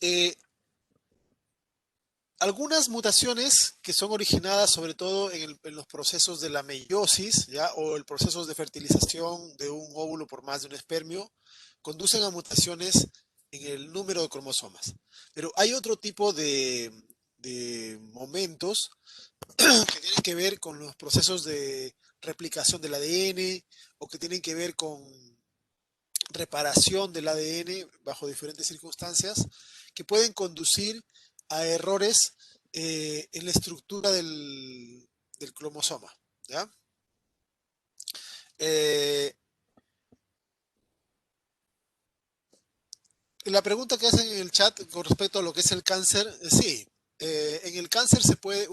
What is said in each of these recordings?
Eh, Algunas mutaciones que son originadas sobre todo en los procesos de la meiosis, ¿ya? O el proceso de fertilización de un óvulo por más de un espermio, conducen a mutaciones en el número de cromosomas. Pero hay otro tipo de momentos que tienen que ver con los procesos de replicación del ADN o que tienen que ver con reparación del ADN bajo diferentes circunstancias que pueden conducir a errores en la estructura del cromosoma. ¿Ya? Eh, la pregunta que hacen en el chat con respecto a lo que es el cáncer, sí, en el cáncer se puede,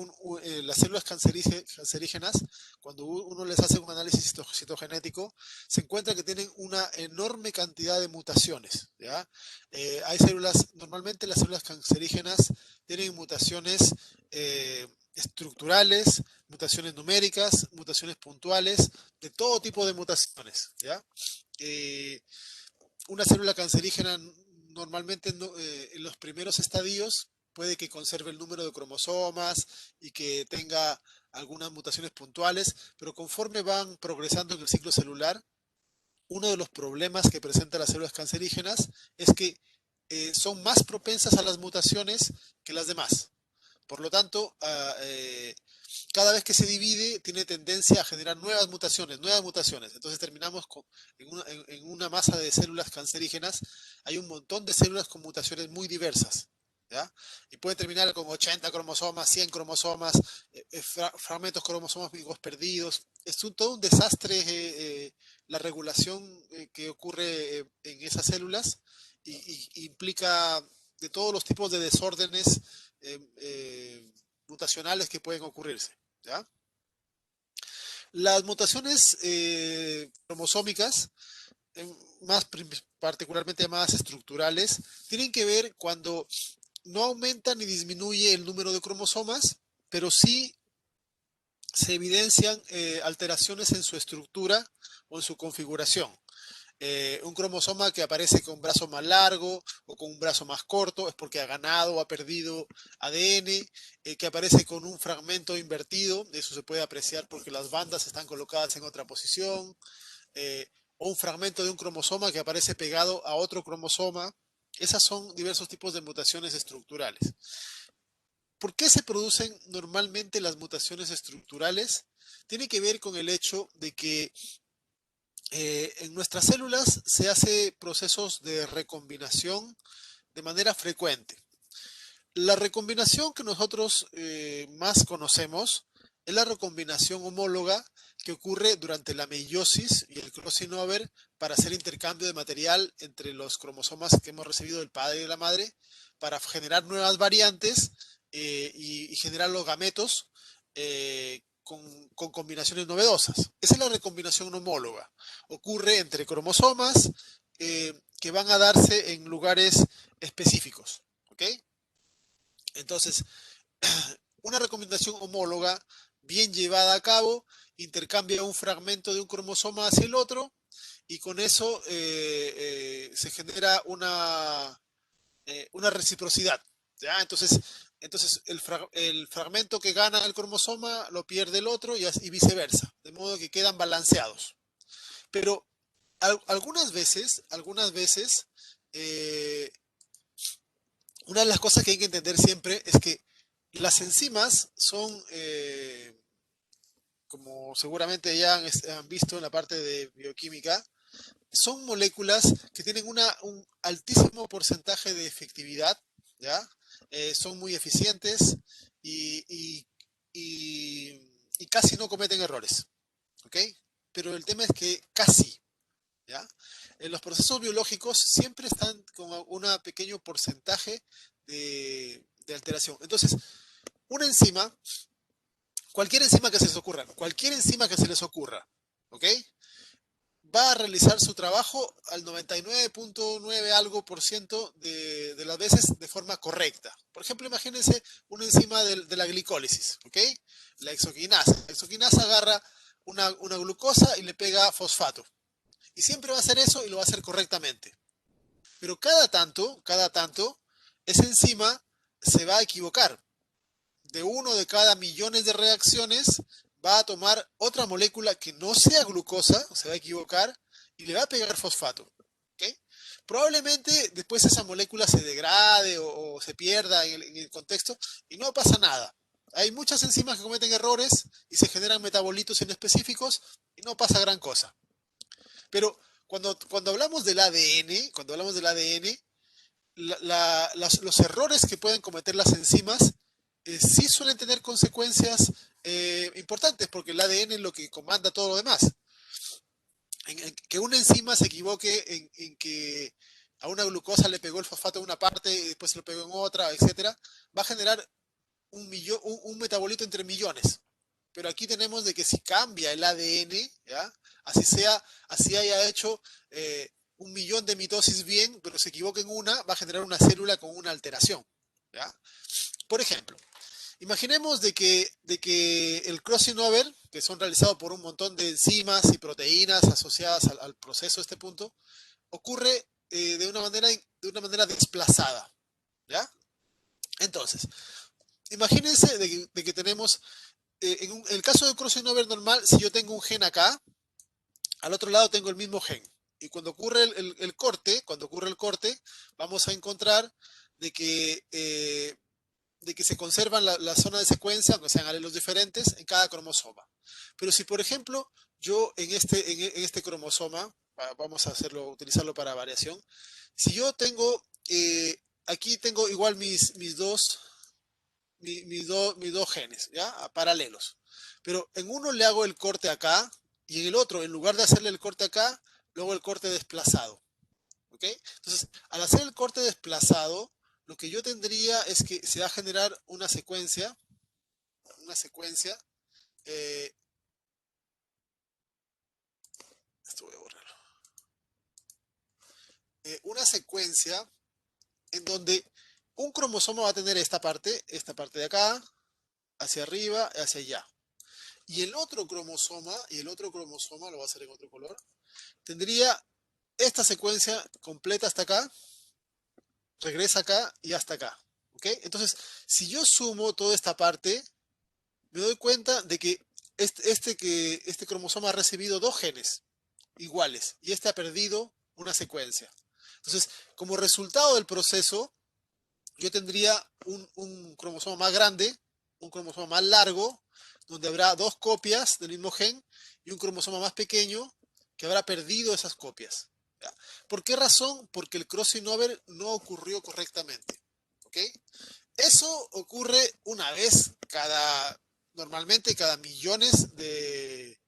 las células cancerígenas, cuando uno les hace un análisis citogenético, se encuentra que tienen una enorme cantidad de mutaciones. ¿Ya? Hay células, normalmente las células cancerígenas tienen mutaciones estructurales, mutaciones numéricas, mutaciones puntuales, de todo tipo de mutaciones. ¿Ya? Eh, una célula cancerígena normalmente en los primeros estadios puede que conserve el número de cromosomas y que tenga algunas mutaciones puntuales, pero conforme van progresando en el ciclo celular, uno de los problemas que presentan las células cancerígenas es que son más propensas a las mutaciones que las demás. Por lo tanto, cada vez que se divide tiene tendencia a generar nuevas mutaciones, nuevas mutaciones. Entonces terminamos en una masa de células cancerígenas. Hay un montón de células con mutaciones muy diversas. ¿Ya? Y puede terminar con 80 cromosomas, 100 cromosomas, fragmentos cromosómicos perdidos. Es todo un desastre la regulación que ocurre en esas células y implica de todos los tipos de desórdenes mutacionales que pueden ocurrirse. ¿Ya? Las mutaciones cromosómicas, más particularmente llamadas estructurales, tienen que ver cuando no aumenta ni disminuye el número de cromosomas, pero sí se evidencian alteraciones en su estructura o en su configuración. Un cromosoma que aparece con un brazo más largo o con un brazo más corto es porque ha ganado o ha perdido ADN, que aparece con un fragmento invertido, eso se puede apreciar porque las bandas están colocadas en otra posición, o un fragmento de un cromosoma que aparece pegado a otro cromosoma. Esas son diversos tipos de mutaciones estructurales. ¿Por qué se producen normalmente las mutaciones estructurales? Tiene que ver con el hecho de que en nuestras células se hace procesos de recombinación de manera frecuente. La recombinación que nosotros más conocemos es la recombinación homóloga que ocurre durante la meiosis y el crossing over para hacer intercambio de material entre los cromosomas que hemos recibido del padre y de la madre para generar nuevas variantes y generar los gametos con combinaciones novedosas. Esa es la recombinación homóloga. Ocurre entre cromosomas que van a darse en lugares específicos. ¿Ok? Entonces, una recomendación homóloga bien llevada a cabo intercambia un fragmento de un cromosoma hacia el otro y con eso se genera una reciprocidad. ¿Ya? Entonces el fragmento que gana el cromosoma lo pierde el otro y viceversa, de modo que quedan balanceados. Pero algunas veces, eh, una de las cosas que hay que entender siempre es que las enzimas son, como seguramente ya han visto en la parte de bioquímica, son moléculas que tienen un altísimo porcentaje de efectividad, ¿ya? Son muy eficientes y, y, y, y casi no cometen errores, ¿ok? Pero el tema es que casi, ¿ya? En los procesos biológicos siempre están con un pequeño porcentaje de alteración. Entonces, una enzima, cualquier enzima que se les ocurra, cualquier enzima que se les ocurra, ¿ok? Va a realizar su trabajo al 99.9 algo por ciento de las veces de forma correcta. Por ejemplo, imagínense una enzima de la glicólisis, ¿ok? La exoquinasa. La exoquinasa agarra una glucosa y le pega fosfato. Y siempre va a hacer eso y lo va a hacer correctamente. Pero cada tanto esa enzima se va a equivocar. De uno de cada millones de reacciones va a tomar otra molécula que no sea glucosa, se va a equivocar y le va a pegar fosfato. ¿Okay? Probablemente después esa molécula se degrade o se pierda en el contexto y no pasa nada. Hay muchas enzimas que cometen errores y se generan metabolitos inespecíficos y no pasa gran cosa. Pero cuando hablamos del ADN, los errores que pueden cometer las enzimas sí suelen tener consecuencias importantes porque el ADN es lo que comanda todo lo demás. Que una enzima se equivoque en que a una glucosa le pegó el fosfato en una parte y después se lo pegó en otra, etcétera, va a generar un metabolito entre millones. Pero aquí tenemos de que si cambia el ADN, ¿ya? Así haya hecho un millón de mitosis bien, pero se equivoca en una, va a generar una célula con una alteración. ¿Ya? Por ejemplo, imaginemos de que el crossing over, que son realizados por un montón de enzimas y proteínas asociadas al proceso de este punto, ocurre de una manera desplazada. ¿Ya? Entonces, imagínense de que tenemos, en el caso de crossing over normal, si yo tengo un gen acá, al otro lado tengo el mismo gen. Y cuando ocurre el corte, vamos a encontrar de que, eh, de que se conservan la zona de secuencia, aunque sean alelos diferentes, en cada cromosoma. Pero si, por ejemplo, yo en este cromosoma, vamos a utilizarlo para variación, si yo tengo, aquí tengo igual mis dos genes, ¿ya? Paralelos. Pero en uno le hago el corte acá y en el otro, en lugar de hacerle el corte acá, luego el corte desplazado. ¿Ok? Entonces, al hacer el corte desplazado, lo que yo tendría es que se va a generar una secuencia, eh, esto voy a borrarlo, una secuencia en donde un cromosoma va a tener esta parte de acá, hacia arriba, hacia allá. Y el otro cromosoma, lo voy a hacer en otro color, tendría esta secuencia completa hasta acá, regresa acá y hasta acá. ¿Ok? Entonces, si yo sumo toda esta parte, me doy cuenta de que este cromosoma ha recibido dos genes iguales y este ha perdido una secuencia. Entonces, como resultado del proceso, yo tendría un cromosoma más grande, un cromosoma más largo, donde habrá dos copias del mismo gen, y un cromosoma más pequeño que habrá perdido esas copias. ¿Ya? ¿Por qué razón? Porque el crossing over no ocurrió correctamente. ¿Ok? Eso ocurre una vez normalmente cada millones de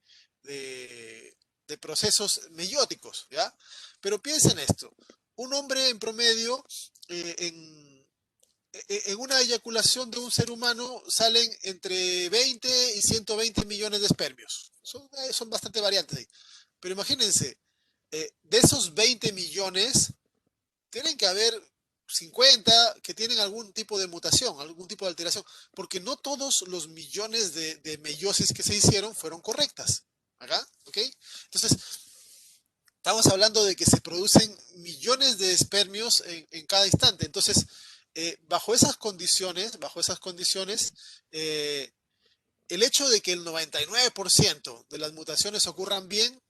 procesos meióticos, ¿ya? Pero piensen esto, un hombre en promedio, en una eyaculación de un ser humano salen entre 20 y 120 millones de espermios. Son bastante variantes ahí. Pero imagínense, de esos 20 millones, tienen que haber 50 que tienen algún tipo de mutación, algún tipo de alteración, porque no todos los millones de meiosis que se hicieron fueron correctas. ¿Acá? ¿Ok? Entonces, estamos hablando de que se producen millones de espermios en cada instante. Entonces, bajo esas condiciones, eh, el hecho de que el 99% de las mutaciones ocurran bien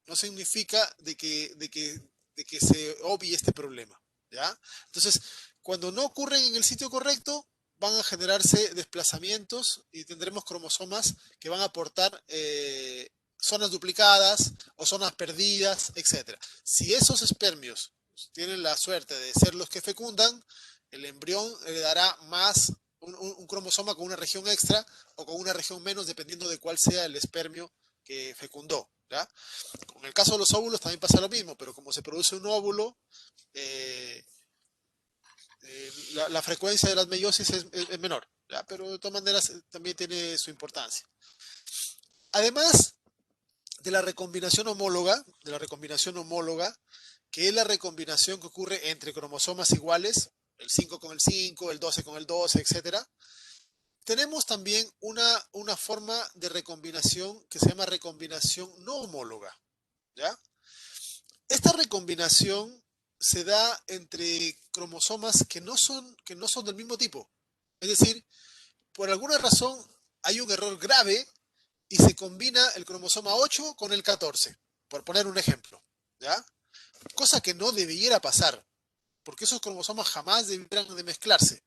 no significa de que se obvie este problema. ¿Ya? Entonces, cuando no ocurren en el sitio correcto, van a generarse desplazamientos y tendremos cromosomas que van a aportar zonas duplicadas o zonas perdidas, etc. Si esos espermios tienen la suerte de ser los que fecundan, el embrión le dará más un cromosoma con una región extra o con una región menos, dependiendo de cuál sea el espermio que fecundó. ¿Ya? En el caso de los óvulos también pasa lo mismo, pero como se produce un óvulo, eh, la frecuencia de las meiosis es menor, ¿ya? Pero de todas maneras también tiene su importancia. Además de la recombinación homóloga, que es la recombinación que ocurre entre cromosomas iguales, el 5 con el 5, el 12 con el 12, etcétera. Tenemos también una forma de recombinación que se llama recombinación no homóloga. ¿Ya? Esta recombinación se da entre cromosomas que no son del mismo tipo. Es decir, por alguna razón hay un error grave y se combina el cromosoma 8 con el 14, por poner un ejemplo, ¿ya? Cosa que no debiera pasar, porque esos cromosomas jamás debieran de mezclarse.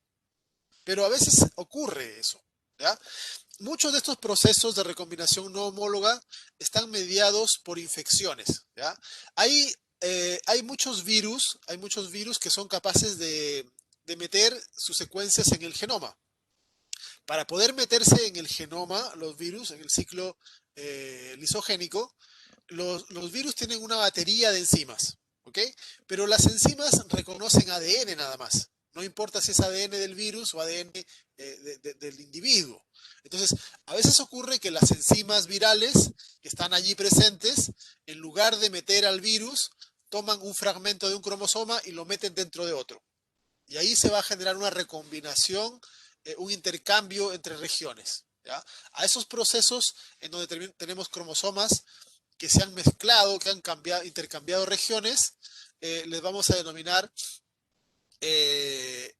Pero a veces ocurre eso, ¿ya? Muchos de estos procesos de recombinación no homóloga están mediados por infecciones, ¿ya? Hay hay muchos virus que son capaces de meter sus secuencias en el genoma. Para poder meterse en el genoma, los virus, en el ciclo lisogénico, los virus tienen una batería de enzimas, ¿ok? Pero las enzimas reconocen ADN nada más. No importa si es ADN del virus o ADN del individuo. Entonces, a veces ocurre que las enzimas virales que están allí presentes, en lugar de meter al virus, toman un fragmento de un cromosoma y lo meten dentro de otro. Y ahí se va a generar una recombinación, un intercambio entre regiones, ¿ya? A esos procesos en donde tenemos cromosomas que se han mezclado, que han intercambiado regiones, les vamos a denominar eh,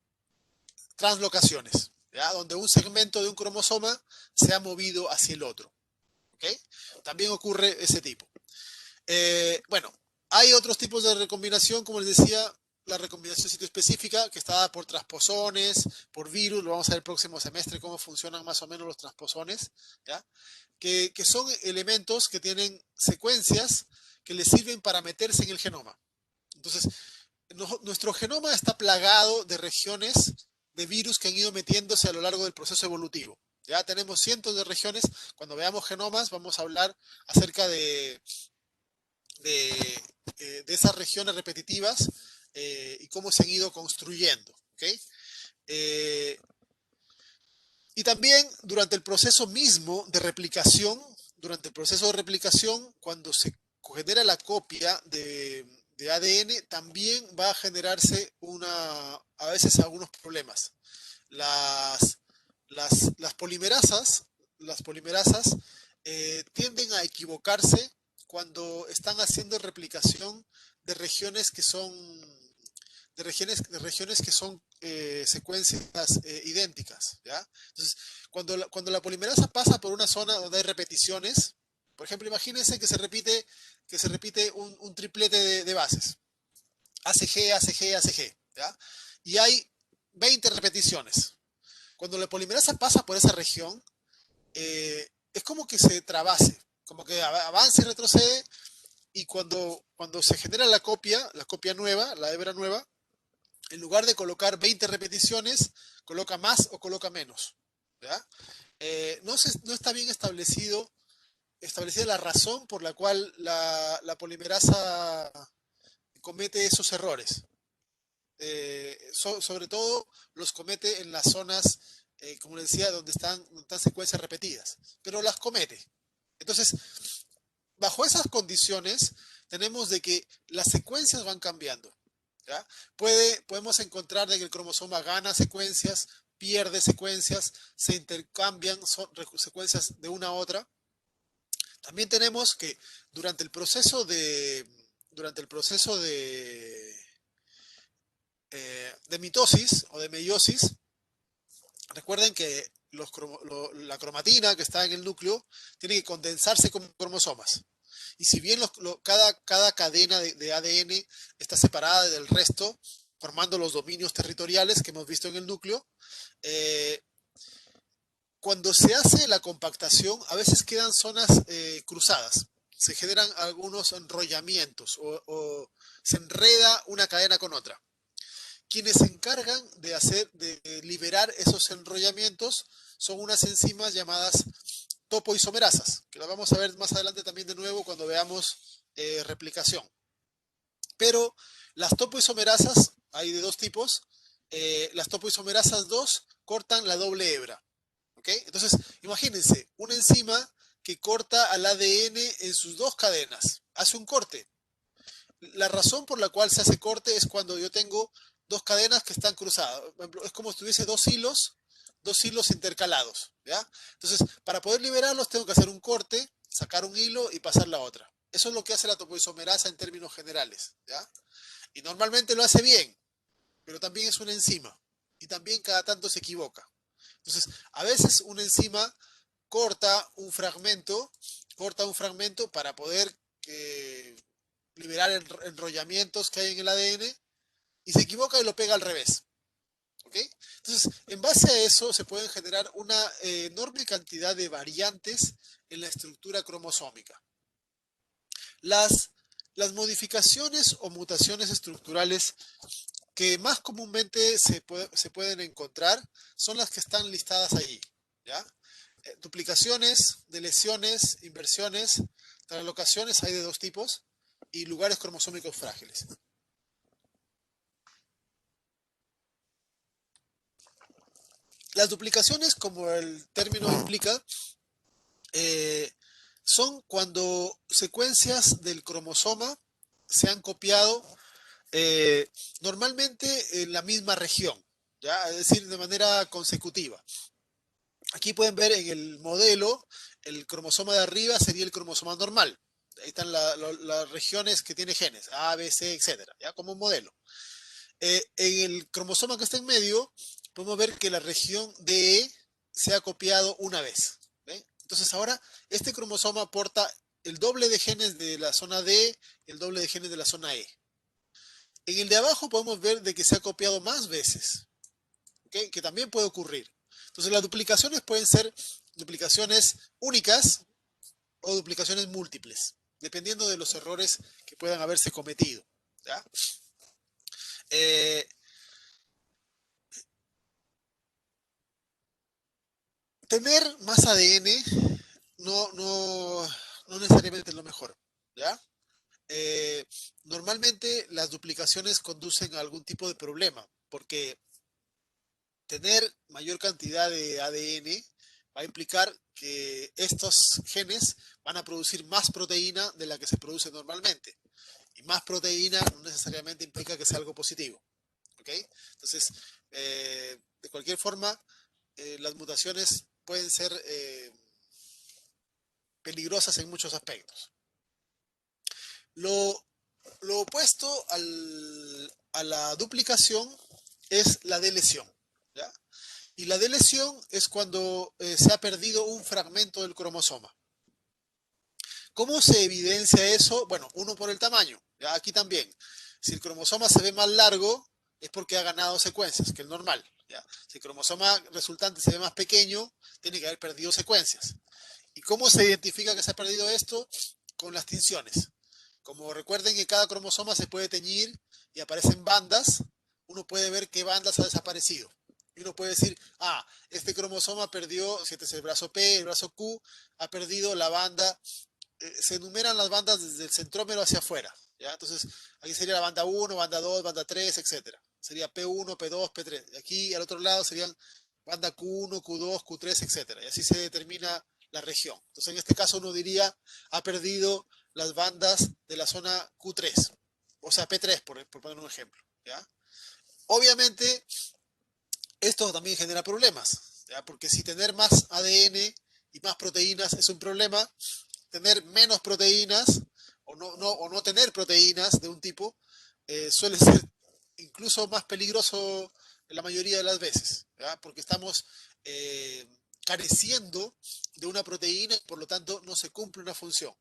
translocaciones, ¿ya? Donde un segmento de un cromosoma se ha movido hacia el otro. ¿Okay? También ocurre ese tipo. Bueno, hay otros tipos de recombinación, como les decía, la recombinación sitio-específica, que está dada por transposones, por virus, lo vamos a ver el próximo semestre, cómo funcionan más o menos los transposones, ¿ya? Que son elementos que tienen secuencias que les sirven para meterse en el genoma. Entonces, nuestro genoma está plagado de regiones de virus que han ido metiéndose a lo largo del proceso evolutivo. Ya tenemos cientos de regiones. Cuando veamos genomas, vamos a hablar acerca de esas regiones repetitivas y cómo se han ido construyendo. ¿Okay? Y también durante el proceso mismo de replicación, cuando se genera la copia de ADN, también va a generarse a veces algunos problemas. Las, las polimerasas, las polimerasas tienden a equivocarse cuando están haciendo replicación de regiones que son de regiones que son secuencias idénticas, ¿ya? Entonces, cuando la polimerasa pasa por una zona donde hay repeticiones, por ejemplo, imagínense que se repite un triplete de bases, ACG, ACG, ACG, ¿ya? Y hay 20 repeticiones. Cuando la polimerasa pasa por esa región, es como que se trabase, como que avance y retrocede, y cuando se genera la copia nueva, la hebra nueva, en lugar de colocar 20 repeticiones, coloca más o coloca menos, ¿ya? No está bien establecida la razón por la cual la polimerasa comete esos errores. Sobre todo los comete en las zonas, como les decía, donde están secuencias repetidas, pero las comete. Entonces, bajo esas condiciones, tenemos de que las secuencias van cambiando. ¿Ya? Podemos encontrar de que el cromosoma gana secuencias, pierde secuencias, se intercambian secuencias de una a otra. También tenemos que durante el proceso de mitosis o de meiosis, recuerden que la cromatina que está en el núcleo tiene que condensarse como cromosomas. Y si bien cada cadena de ADN está separada del resto, formando los dominios territoriales que hemos visto en el núcleo, eh, cuando se hace la compactación, a veces quedan zonas cruzadas. Se generan algunos enrollamientos o se enreda una cadena con otra. Quienes se encargan de liberar esos enrollamientos son unas enzimas llamadas topoisomerasas, que las vamos a ver más adelante también de nuevo cuando veamos replicación. Pero las topoisomerasas, hay de dos tipos, las topoisomerasas 2 cortan la doble hebra. ¿Okay? Entonces, imagínense, una enzima que corta al ADN en sus dos cadenas, hace un corte. La razón por la cual se hace corte es cuando yo tengo dos cadenas que están cruzadas. Es como si tuviese dos hilos intercalados, ¿ya? Entonces, para poder liberarlos tengo que hacer un corte, sacar un hilo y pasar la otra. Eso es lo que hace la topoisomerasa en términos generales, ¿ya? Y normalmente lo hace bien, pero también es una enzima. Y también cada tanto se equivoca. Entonces, a veces una enzima corta un fragmento para poder eh, liberar enrollamientos que hay en el ADN y se equivoca y lo pega al revés. ¿Ok? Entonces, en base a eso se pueden generar una enorme cantidad de variantes en la estructura cromosómica. Las, las modificaciones o mutaciones estructurales que más comúnmente se pueden encontrar son las que están listadas allí. ¿Ya? Duplicaciones, deleciones, inversiones, translocaciones hay de dos tipos y lugares cromosómicos frágiles. Las duplicaciones, como el término implica, eh, son cuando secuencias del cromosoma se han copiado eh, normalmente en la misma región, ¿ya? Es decir, de manera consecutiva. Aquí pueden ver en el modelo, el cromosoma de arriba sería el cromosoma normal. Ahí están las regiones que tiene genes, A, B, C, etcétera, ¿ya? Como un modelo. En el cromosoma que está en medio, podemos ver que la región de se ha copiado una vez. ¿Ven? Entonces ahora este cromosoma aporta el doble de genes de la zona D, el doble de genes de la zona E. En el de abajo podemos ver de que se ha copiado más veces, ¿okay? Que también puede ocurrir. Entonces las duplicaciones pueden ser duplicaciones únicas o duplicaciones múltiples, dependiendo de los errores que puedan haberse cometido. ¿Ya? Eh, Tener más ADN no necesariamente es lo mejor. ¿Ya? Eh, Normalmente las duplicaciones conducen a algún tipo de problema, porque tener mayor cantidad de ADN va a implicar que estos genes van a producir más proteína de la que se produce normalmente. Y más proteína no necesariamente implica que sea algo positivo. ¿Ok? Entonces, de cualquier forma, las mutaciones pueden ser peligrosas en muchos aspectos. Lo, lo opuesto a la duplicación es la delesión. ¿Ya? Y la delesión es cuando se ha perdido un fragmento del cromosoma. ¿Cómo se evidencia eso? Bueno, uno por el tamaño. ¿Ya? Aquí también. Si el cromosoma se ve más largo, es porque ha ganado secuencias, que es normal. ¿Ya? Si el cromosoma resultante se ve más pequeño, tiene que haber perdido secuencias. ¿Y cómo se identifica que se ha perdido esto? Con las tinciones. Como recuerden que cada cromosoma se puede teñir y aparecen bandas, uno puede ver qué bandas ha desaparecido. Y uno puede decir, ah, este cromosoma perdió, si este es el brazo P, el brazo Q, ha perdido la banda. Se enumeran las bandas desde el centrómero hacia afuera. ¿Ya? Entonces, aquí sería la banda 1, banda 2, banda 3, etcétera. Sería P1, P2, P3. Y aquí al otro lado serían banda Q1, Q2, Q3, etcétera. Y así se determina la región. Entonces, en este caso uno diría, ha perdido las bandas de la zona Q3, o sea, P3, por poner un ejemplo. ¿Ya? Obviamente, esto también genera problemas, ¿ya? Porque si tener más ADN y más proteínas es un problema, tener menos proteínas o no tener proteínas de un tipo suele ser incluso más peligroso en la mayoría de las veces, ¿ya? Porque estamos careciendo de una proteína y por lo tanto no se cumple una función.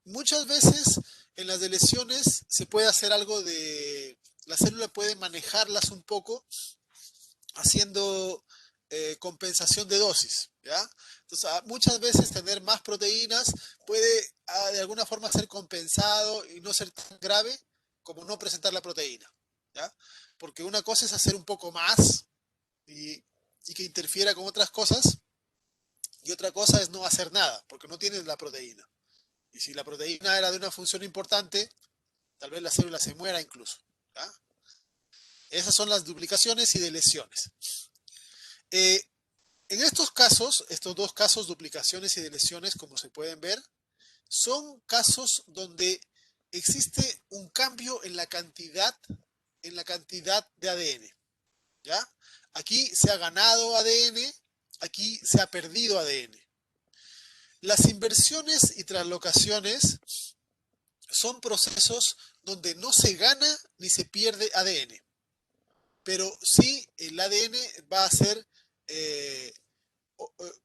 Muchas veces en las lesiones se puede hacer algo de, la célula puede manejarlas un poco haciendo compensación de dosis, ¿ya? Entonces, muchas veces tener más proteínas puede de alguna forma ser compensado y no ser tan grave como no presentar la proteína, ¿ya? Porque una cosa es hacer un poco más y, y que interfiera con otras cosas y otra cosa es no hacer nada porque no tienes la proteína. Y si la proteína era de una función importante, tal vez la célula se muera incluso, ¿ya? Esas son las duplicaciones y deleciones. Eh, En estos casos, estos dos casos, duplicaciones y deleciones, como se pueden ver, son casos donde existe un cambio en la cantidad de ADN. ¿Ya? Aquí se ha ganado ADN, aquí se ha perdido ADN. Las inversiones y translocaciones son procesos donde no se gana ni se pierde ADN, pero sí el ADN va a ser eh,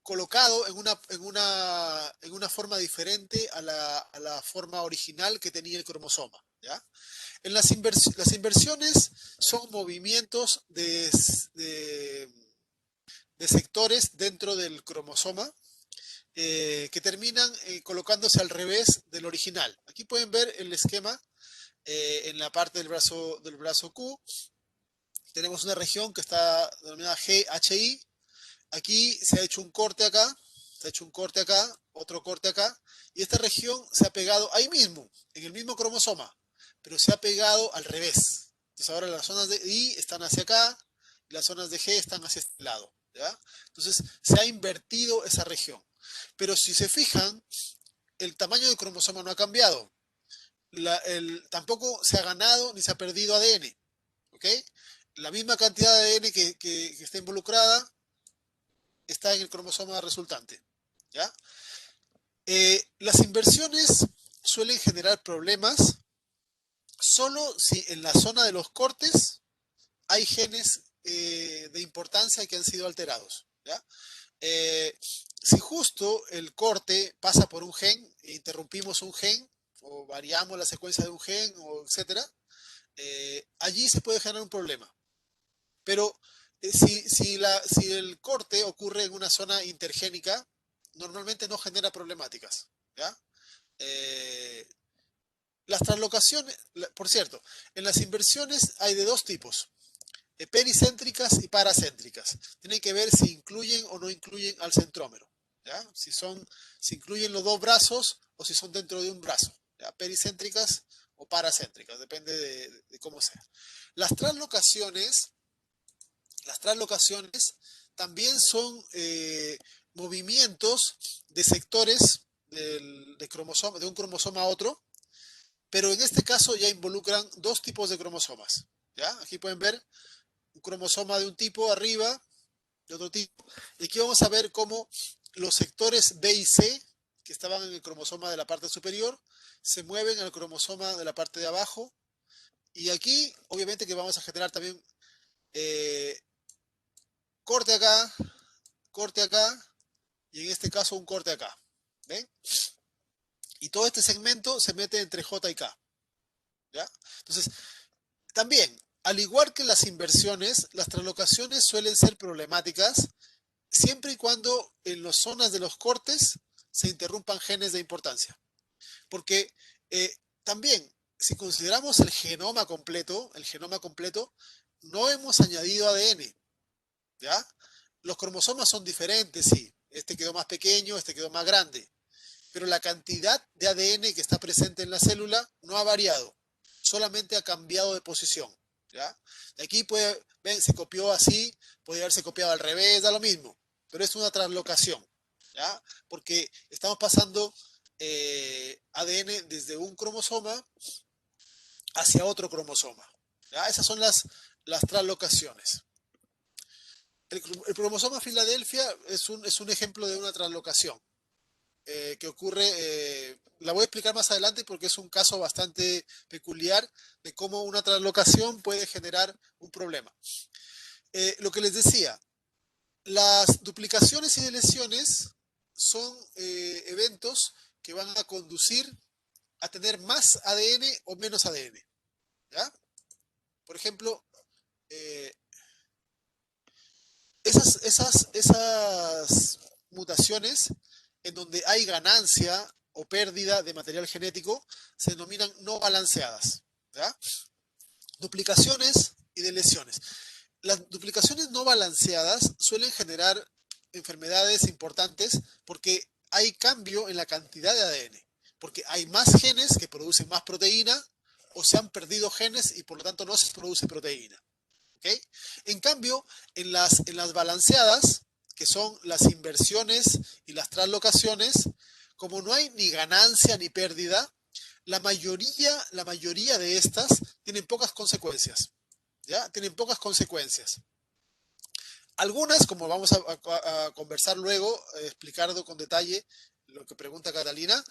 colocado en una forma diferente a la forma original que tenía el cromosoma, ¿ya? Las inversiones son movimientos de sectores dentro del cromosoma que terminan colocándose al revés del original. Aquí pueden ver el esquema en la parte del brazo Q. Tenemos una región que está denominada GHI. Aquí se ha hecho un corte acá, se ha hecho un corte acá, otro corte acá, y esta región se ha pegado ahí mismo, en el mismo cromosoma, pero se ha pegado al revés. Entonces ahora las zonas de I están hacia acá, y las zonas de G están hacia este lado, ¿ya? Entonces se ha invertido esa región. Pero si se fijan, el tamaño del cromosoma no ha cambiado. Tampoco se ha ganado ni se ha perdido ADN, ¿ok? La misma cantidad de ADN que está involucrada está en el cromosoma resultante, ¿ya? Las inversiones suelen generar problemas solo si en la zona de los cortes hay genes de importancia que han sido alterados, ¿ya? Si justo el corte pasa por un gen, e interrumpimos un gen, o variamos la secuencia de un gen, o etcétera, allí se puede generar un problema. Pero si el corte ocurre en una zona intergénica, normalmente no genera problemáticas, ¿ya? Eh, las translocaciones, por cierto, en las inversiones hay de dos tipos, pericéntricas y paracéntricas. Tienen que ver si incluyen o no incluyen al centrómero, ¿ya? Si incluyen los dos brazos o si son dentro de un brazo, ¿ya? Pericéntricas o paracéntricas, depende de cómo sea. Las translocaciones, las translocaciones también son movimientos de sectores de un cromosoma a otro, pero en este caso ya involucran dos tipos de cromosomas, ¿ya? Aquí pueden ver un cromosoma de un tipo arriba, de otro tipo. Y aquí vamos a ver cómo los sectores B y C, que estaban en el cromosoma de la parte superior, se mueven al cromosoma de la parte de abajo. Y aquí, obviamente, que vamos a generar también eh, corte acá, corte acá, y en este caso un corte acá. ¿Ven? Y todo este segmento se mete entre J y K. ¿Ya? Entonces, también, al igual que las inversiones, las translocaciones suelen ser problemáticas siempre y cuando en las zonas de los cortes se interrumpan genes de importancia. Porque también, si consideramos el genoma completo, no hemos añadido ADN, ¿ya? Los cromosomas son diferentes, sí. Este quedó más pequeño, este quedó más grande. Pero la cantidad de ADN que está presente en la célula no ha variado, solamente ha cambiado de posición, ¿ya? De aquí puede, ven, se copió así, puede haberse copiado al revés, da lo mismo, pero es una translocación, ¿ya? Porque estamos pasando ADN desde un cromosoma hacia otro cromosoma, ¿ya? Esas son las translocaciones. El cromosoma Filadelfia es un ejemplo de una translocación que ocurre, la voy a explicar más adelante porque es un caso bastante peculiar de cómo una translocación puede generar un problema. Lo que les decía, las duplicaciones y deleciones son eventos que van a conducir a tener más ADN o menos ADN, ¿ya? Por ejemplo, eh, esas mutaciones en donde hay ganancia o pérdida de material genético se denominan no balanceadas, ¿ya? Duplicaciones y deleciones. Las duplicaciones no balanceadas suelen generar enfermedades importantes porque hay cambio en la cantidad de ADN, porque hay más genes que producen más proteína o se han perdido genes y por lo tanto no se produce proteína. ¿Okay? En cambio, en las balanceadas, que son las inversiones y las translocaciones, como no hay ni ganancia ni pérdida, la mayoría de estas tienen pocas consecuencias. ¿Ya? Tienen pocas consecuencias. Algunas, como vamos a conversar luego, explicar con detalle lo que pregunta Catalina,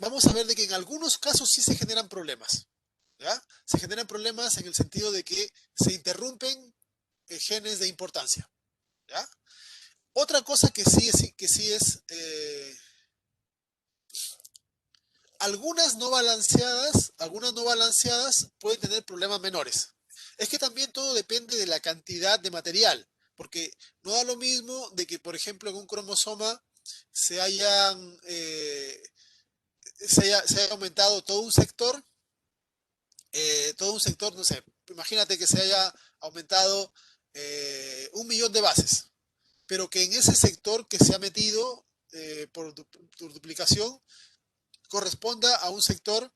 vamos a ver de que en algunos casos sí se generan problemas, ¿ya? Se generan problemas en el sentido de que se interrumpen genes de importancia, ¿ya? Otra cosa que sí es algunas no balanceadas pueden tener problemas menores. Es que también todo depende de la cantidad de material, porque no da lo mismo de que, por ejemplo, en un cromosoma se hayan, eh, se haya aumentado todo un sector, no sé, imagínate que se haya aumentado 1 millón de bases, pero que en ese sector que se ha metido por duplicación corresponda a un sector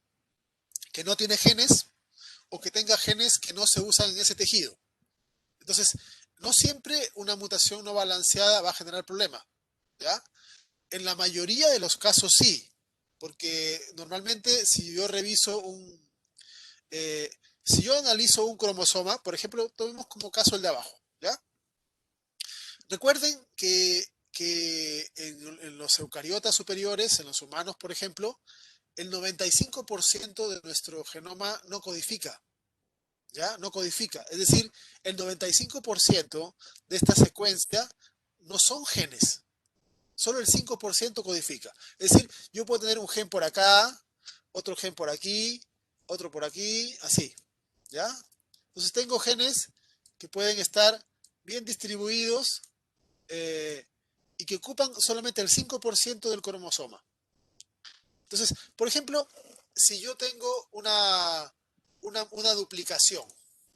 que no tiene genes o que tenga genes que no se usan en ese tejido. Entonces, no siempre una mutación no balanceada va a generar problemas, ¿ya? En la mayoría de los casos sí, porque normalmente eh, si yo analizo un cromosoma, por ejemplo, tomemos como caso el de abajo, ¿ya? Recuerden que en los eucariotas superiores, en los humanos, por ejemplo, el 95% de nuestro genoma no codifica, ¿ya? No codifica. Es decir, el 95% de esta secuencia no son genes, solo el 5% codifica. Es decir, yo puedo tener un gen por acá, otro gen por aquí, así, ¿ya? Entonces tengo genes que pueden estar bien distribuidos eh, y que ocupan solamente el 5% del cromosoma. Entonces, por ejemplo, si yo tengo una duplicación,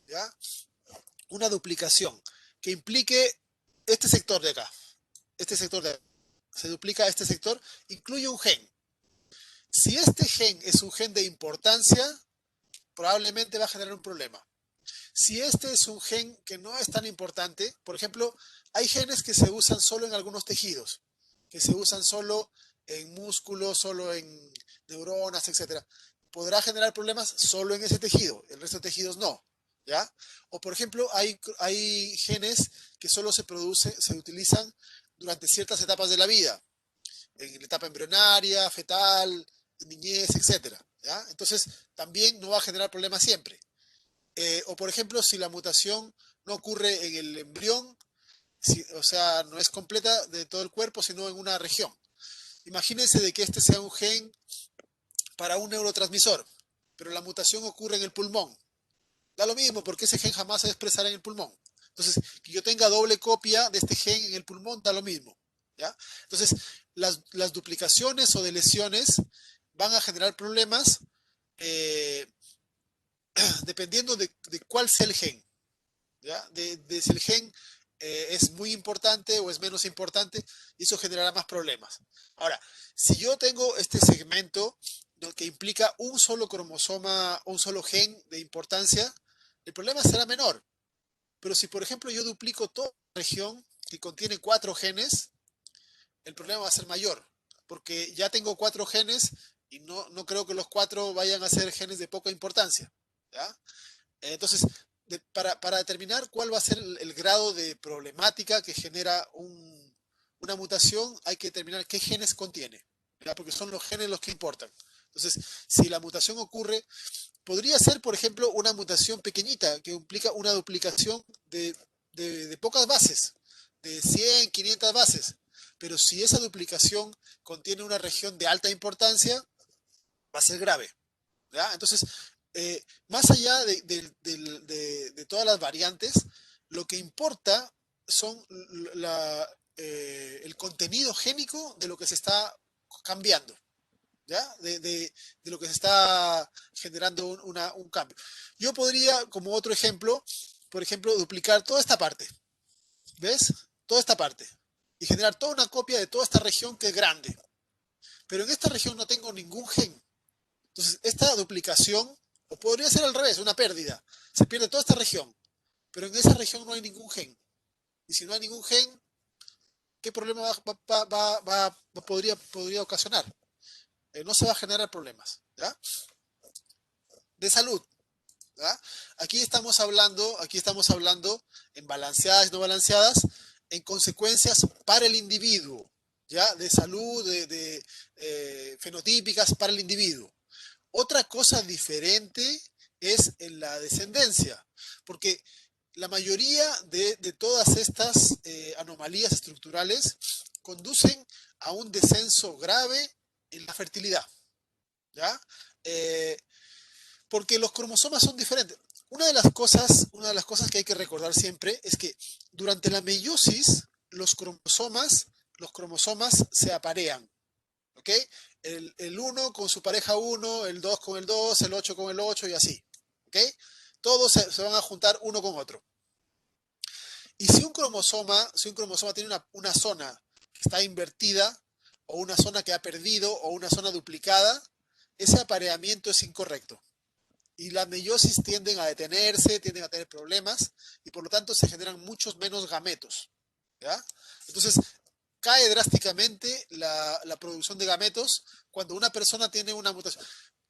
¿ya? Una duplicación que implique este sector de acá, este sector de acá, se duplica este sector, incluye un gen. Si este gen es un gen de importancia, probablemente va a generar un problema. Si este es un gen que no es tan importante, por ejemplo, hay genes que se usan solo en algunos tejidos, que se usan solo en músculos, solo en neuronas, etcétera. Podrá generar problemas solo en ese tejido, el resto de tejidos no, ¿ya? O por ejemplo, hay genes que solo se utilizan durante ciertas etapas de la vida, en la etapa embrionaria, fetal, niñez, etcétera, ¿ya? Entonces, también no va a generar problemas siempre. O por ejemplo, si la mutación no ocurre en el embrión, o sea, no es completa de todo el cuerpo, sino en una región. Imagínense de que este sea un gen para un neurotransmisor, pero la mutación ocurre en el pulmón. Da lo mismo porque ese gen jamás se va a expresar en el pulmón. Entonces, que yo tenga doble copia de este gen en el pulmón da lo mismo, ¿ya? Entonces, las duplicaciones o deleciones van a generar problemas eh, dependiendo de cuál sea el gen, ¿ya? De si el gen es muy importante o es menos importante, y eso generará más problemas. Ahora, si yo tengo este segmento que implica un solo cromosoma, un solo gen de importancia, el problema será menor. Pero si, por ejemplo, yo duplico toda la región que contiene 4 genes, el problema va a ser mayor, porque ya tengo 4 genes y no creo que los 4 vayan a ser genes de poca importancia, ¿ya? Entonces, para determinar cuál va a ser el grado de problemática que genera una mutación, hay que determinar qué genes contiene, ¿ya? Porque son los genes los que importan. Entonces, si la mutación ocurre, podría ser, por ejemplo, una mutación pequeñita que implica una duplicación de pocas bases, de 100, 500 bases. Pero si esa duplicación contiene una región de alta importancia, va a ser grave, ¿ya? Entonces, más allá de todas las variantes, lo que importa son el contenido génico de lo que se está cambiando, ¿ya? De lo que se está generando un cambio. Yo podría, como otro ejemplo, por ejemplo, duplicar toda esta parte, ¿ves? Toda esta parte. Y generar toda una copia de toda esta región que es grande. Pero en esta región no tengo ningún gen. Entonces, esta duplicación, o podría ser al revés, una pérdida. Se pierde toda esta región, pero en esa región no hay ningún gen. Y si no hay ningún gen, ¿qué problema podría ocasionar? No se va a generar problemas, ¿ya? De salud, ¿ya? Aquí estamos hablando en balanceadas y no balanceadas, en consecuencias para el individuo, ¿ya? De salud, fenotípicas para el individuo. Otra cosa diferente es en la descendencia, porque la mayoría de todas estas anomalías estructurales conducen a un descenso grave en la fertilidad, ¿ya? Eh, porque los cromosomas son diferentes. Una de las cosas que hay que recordar siempre es que durante la meiosis los cromosomas se aparean, ¿ok? El 1 con su pareja 1, el 2 con el 2, el 8 con el 8 y así, ¿ok? Todos se van a juntar uno con otro. Y si un cromosoma tiene una zona que está invertida, o una zona que ha perdido, o una zona duplicada, ese apareamiento es incorrecto. Y las meiosis tienden a detenerse, tienden a tener problemas, y por lo tanto se generan muchos menos gametos, ¿ya? Entonces, cae drásticamente la producción de gametos cuando una persona tiene una mutación.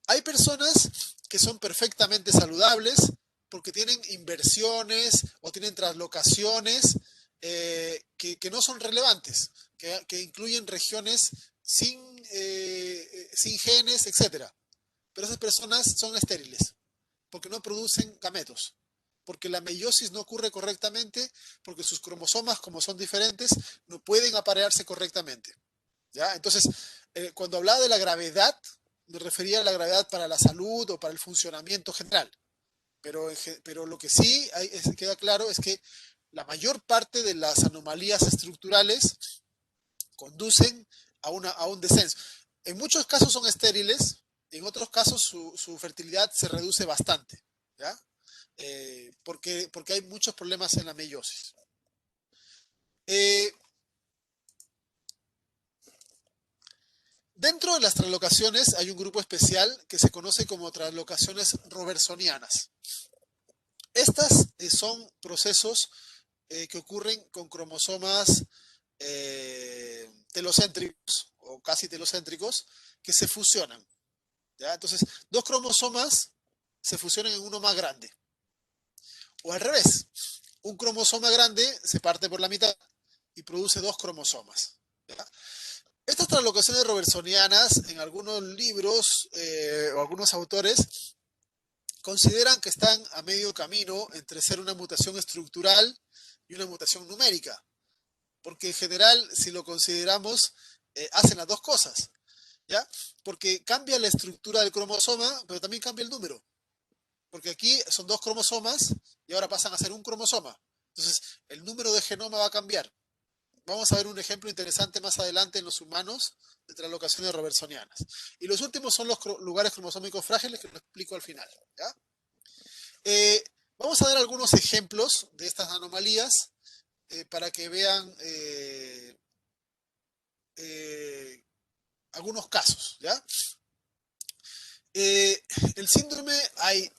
Hay personas que son perfectamente saludables porque tienen inversiones o tienen translocaciones que no son relevantes, que incluyen regiones sin genes, etcétera. Pero esas personas son estériles porque no producen gametos, porque la meiosis no ocurre correctamente, porque sus cromosomas, como son diferentes, no pueden aparearse correctamente, ¿ya? Entonces, cuando hablaba de la gravedad, me refería a la gravedad para la salud o para el funcionamiento general, pero lo que sí queda claro es que la mayor parte de las anomalías estructurales conducen a un descenso. En muchos casos son estériles, en otros casos su fertilidad se reduce bastante, ¿ya? Porque hay muchos problemas en la meiosis. Eh, Dentro de las translocaciones hay un grupo especial que se conoce como translocaciones robertsonianas. Estas son procesos que ocurren con cromosomas telocéntricos o casi telocéntricos que se fusionan, ¿ya? Entonces, dos cromosomas se fusionan en uno más grande. O al revés, un cromosoma grande se parte por la mitad y produce dos cromosomas, ¿ya? Estas translocaciones robertsonianas, en algunos libros o algunos autores, consideran que están a medio camino entre ser una mutación estructural y una mutación numérica, porque en general, si lo consideramos, hacen las dos cosas, ¿ya? Porque cambia la estructura del cromosoma, pero también cambia el número, porque aquí son dos cromosomas y ahora pasan a ser un cromosoma. Entonces, el número de genoma va a cambiar. Vamos a ver un ejemplo interesante más adelante en los humanos de translocaciones robertsonianas. Y los últimos son los lugares cromosómicos frágiles, que lo explico al final, ¿ya? Eh, Vamos a dar algunos ejemplos de estas anomalías para que vean eh, algunos casos, ¿ya? Eh, el síndrome, hay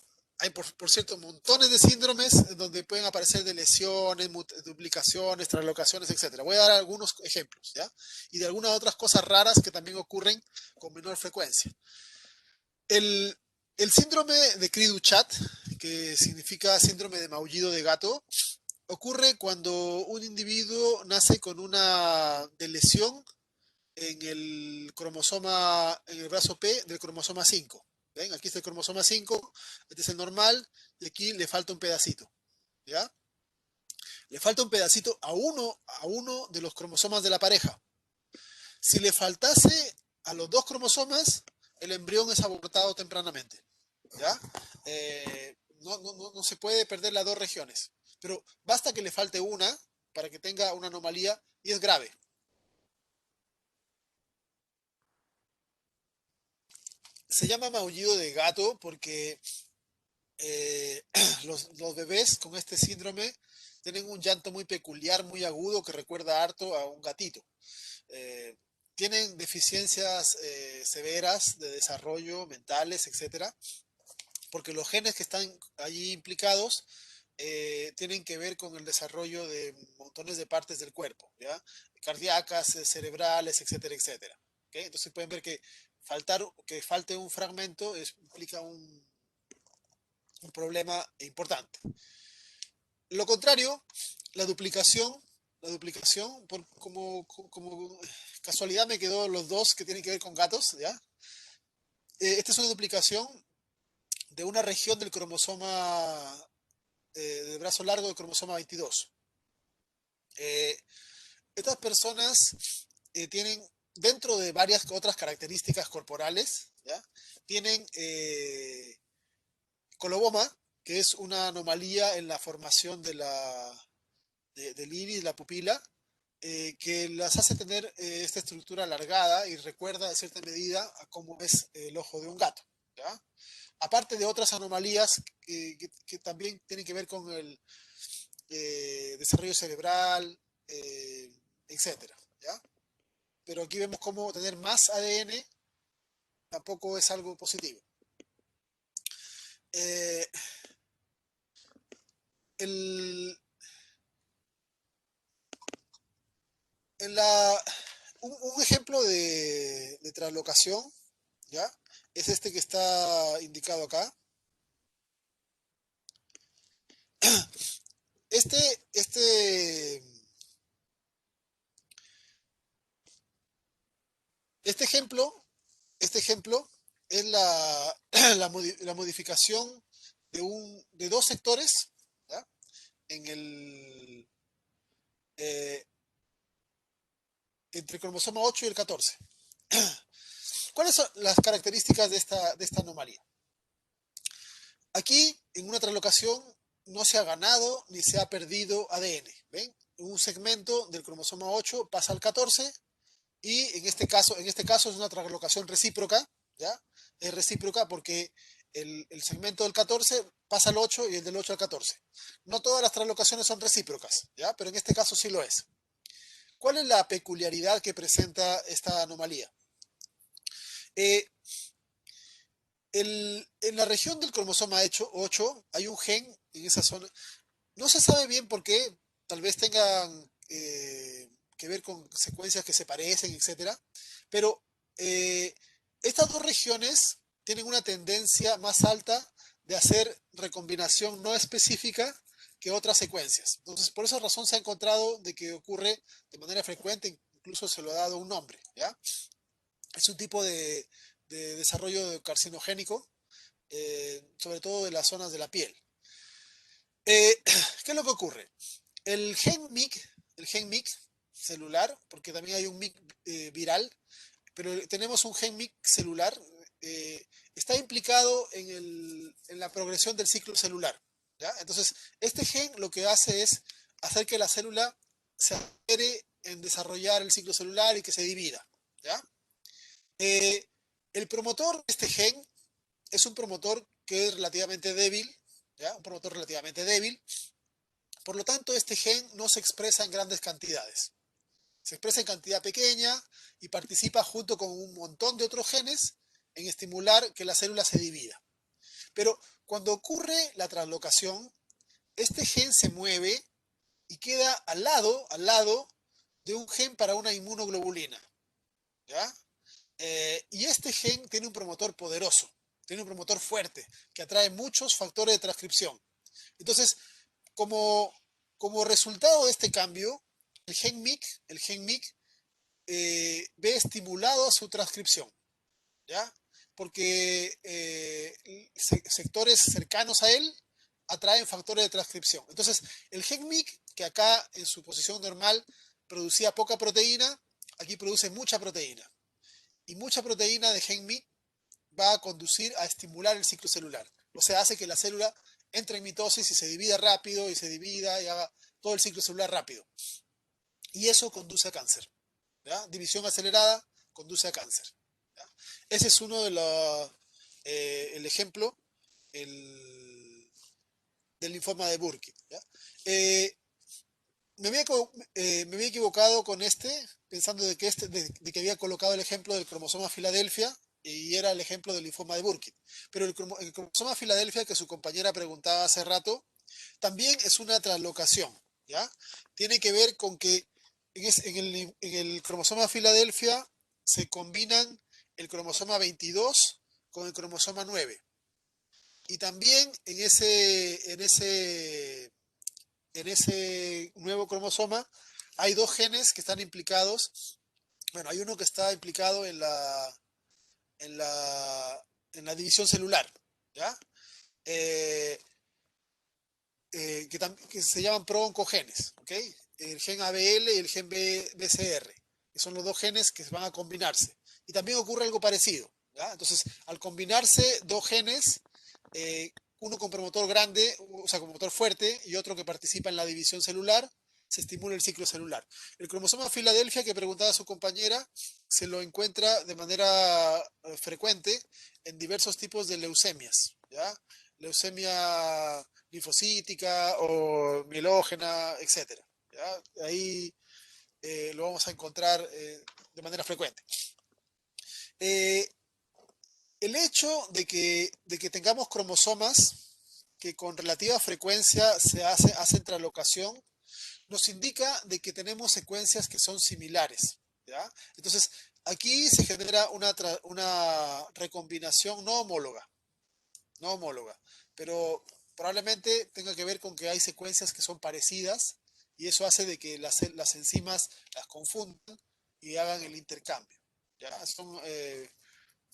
por cierto, montones de síndromes donde pueden aparecer de lesiones, duplicaciones, translocaciones, etcétera. Voy a dar algunos ejemplos, ¿ya? Y de algunas otras cosas raras que también ocurren con menor frecuencia. El, el síndrome de Cri-du-Chat, que significa síndrome de maullido de gato, ocurre cuando un individuo nace con una lesión en el cromosoma, en el brazo P del cromosoma 5. ¿Ven? Aquí está el cromosoma 5, este es el normal, y aquí le falta un pedacito, ¿ya? Le falta un pedacito a uno de los cromosomas de la pareja. Si le faltase a los dos cromosomas, el embrión es abortado tempranamente, ¿ya? No se puede perder las dos regiones, pero basta que le falte una para que tenga una anomalía y es grave. Se llama maullido de gato porque eh, los bebés con este síndrome tienen un llanto muy peculiar, muy agudo, que recuerda harto a un gatito. Eh, Tienen deficiencias severas de desarrollo, mentales, etcétera, porque los genes que están allí implicados tienen que ver con el desarrollo de montones de partes del cuerpo, ¿ya? Cardíacas, cerebrales, etcétera, etcétera. ¿Okay? Entonces pueden ver que falte un fragmento implica un problema importante. Lo contrario, la duplicación la duplicación, como casualidad me quedó los dos que tienen que ver con gatos, ¿ya? Esta es una duplicación de una región del cromosoma, del brazo largo del cromosoma 22. Eh, Estas personas tienen, dentro de varias otras características corporales, ¿ya? Tienen coloboma, que es una anomalía en la formación del iris, la pupila, que las hace tener esta estructura alargada y recuerda en cierta medida a cómo es el ojo de un gato, ¿ya? Aparte de otras anomalías que también tienen que ver con el desarrollo cerebral, eh, etcétera, ¿ya? Pero aquí vemos cómo tener más ADN tampoco es algo positivo. Eh, el, en la, un ejemplo de translocación, ¿ya? Es este que está indicado acá. Este, este, este ejemplo, este ejemplo es la modificación de dos sectores, ¿ya? En eh, entre el cromosoma 8 y el 14. ¿Cuáles son las características de esta anomalía? Aquí, en una translocación, no se ha ganado ni se ha perdido ADN. ¿Ven? Un segmento del cromosoma 8 pasa al 14 y en este caso es una translocación recíproca, ¿ya? Es recíproca porque el segmento del 14 pasa al 8 y el del 8 al 14. No todas las translocaciones son recíprocas, ¿ya? Pero en este caso sí lo es. ¿Cuál es la peculiaridad que presenta esta anomalía? Eh, en la región del cromosoma 8 hay un gen en esa zona. No se sabe bien por qué, tal vez tengan que ver con secuencias que se parecen, etcétera, pero eh, estas dos regiones tienen una tendencia más alta de hacer recombinación no específica que otras secuencias. Entonces, por esa razón se ha encontrado de que ocurre de manera frecuente, incluso se lo ha dado un nombre, ¿ya? Es un tipo de desarrollo carcinogénico, sobre todo de las zonas de la piel. ¿Qué es lo que ocurre? El gen MIC, el gen MIC celular, porque también hay un MIC viral, pero tenemos un gen MIC celular, está implicado en la progresión del ciclo celular, ¿ya? Entonces, este gen lo que hace es hacer que la célula se acelere en desarrollar el ciclo celular y que se divida, ¿ya? Eh, el promotor de este gen es un promotor que es relativamente débil, ¿ya? Un promotor relativamente débil. Por lo tanto, este gen no se expresa en grandes cantidades. Se expresa en cantidad pequeña y participa junto con un montón de otros genes en estimular que la célula se divida. Pero cuando ocurre la translocación, este gen se mueve y queda al lado de un gen para una inmunoglobulina, ¿ya? Y este gen tiene un promotor poderoso, tiene un promotor fuerte, que atrae muchos factores de transcripción. Entonces, como, como resultado de este cambio, el gen MIC ve estimulado su transcripción, ¿ya? Porque sectores cercanos a él atraen factores de transcripción. Entonces, el gen MIC, que acá en su posición normal producía poca proteína, aquí produce mucha proteína. Y mucha proteína de gen MIC va a conducir a estimular el ciclo celular. O sea, hace que la célula entre en mitosis y se divida rápido y se divida y haga todo el ciclo celular rápido. Y eso conduce a cáncer, ¿ya? División acelerada conduce a cáncer, ¿ya? Ese es uno de el ejemplo el, del linfoma de Burkitt, ¿ya? Eh, me había equivocado con pensando de que había colocado el ejemplo del cromosoma Filadelfia y era el ejemplo del linfoma de Burkitt. Pero el cromosoma Filadelfia, que su compañera preguntaba hace rato, también es una translocación, ¿ya? Tiene que ver con que en el cromosoma Filadelfia se combinan el cromosoma 22 con el cromosoma 9. Y también en ese nuevo cromosoma hay dos genes que están implicados. Bueno, hay uno que está implicado en la, en la división celular, ¿ya? Eh, que se llaman prooncogenes, ¿ok? El gen ABL y el gen BCR, que son los dos genes que van a combinarse. Y también ocurre algo parecido, ¿ya? Entonces, al combinarse dos genes, uno con promotor grande, o sea, con promotor fuerte, y otro que participa en la división celular, se estimula el ciclo celular. El cromosoma Filadelfia, que preguntaba su compañera, se lo encuentra de manera frecuente en diversos tipos de leucemias, ¿ya? Leucemia linfocítica o mielógena, etcétera. ¿Ya? Ahí lo vamos a encontrar de manera frecuente. Eh, el hecho de que tengamos cromosomas que con relativa frecuencia hacen translocación nos indica de que tenemos secuencias que son similares. ¿Ya? Entonces, aquí se genera una recombinación no homóloga, no homóloga, pero probablemente tenga que ver con que hay secuencias que son parecidas y eso hace de que las enzimas las confundan y hagan el intercambio. ¿Ya? Son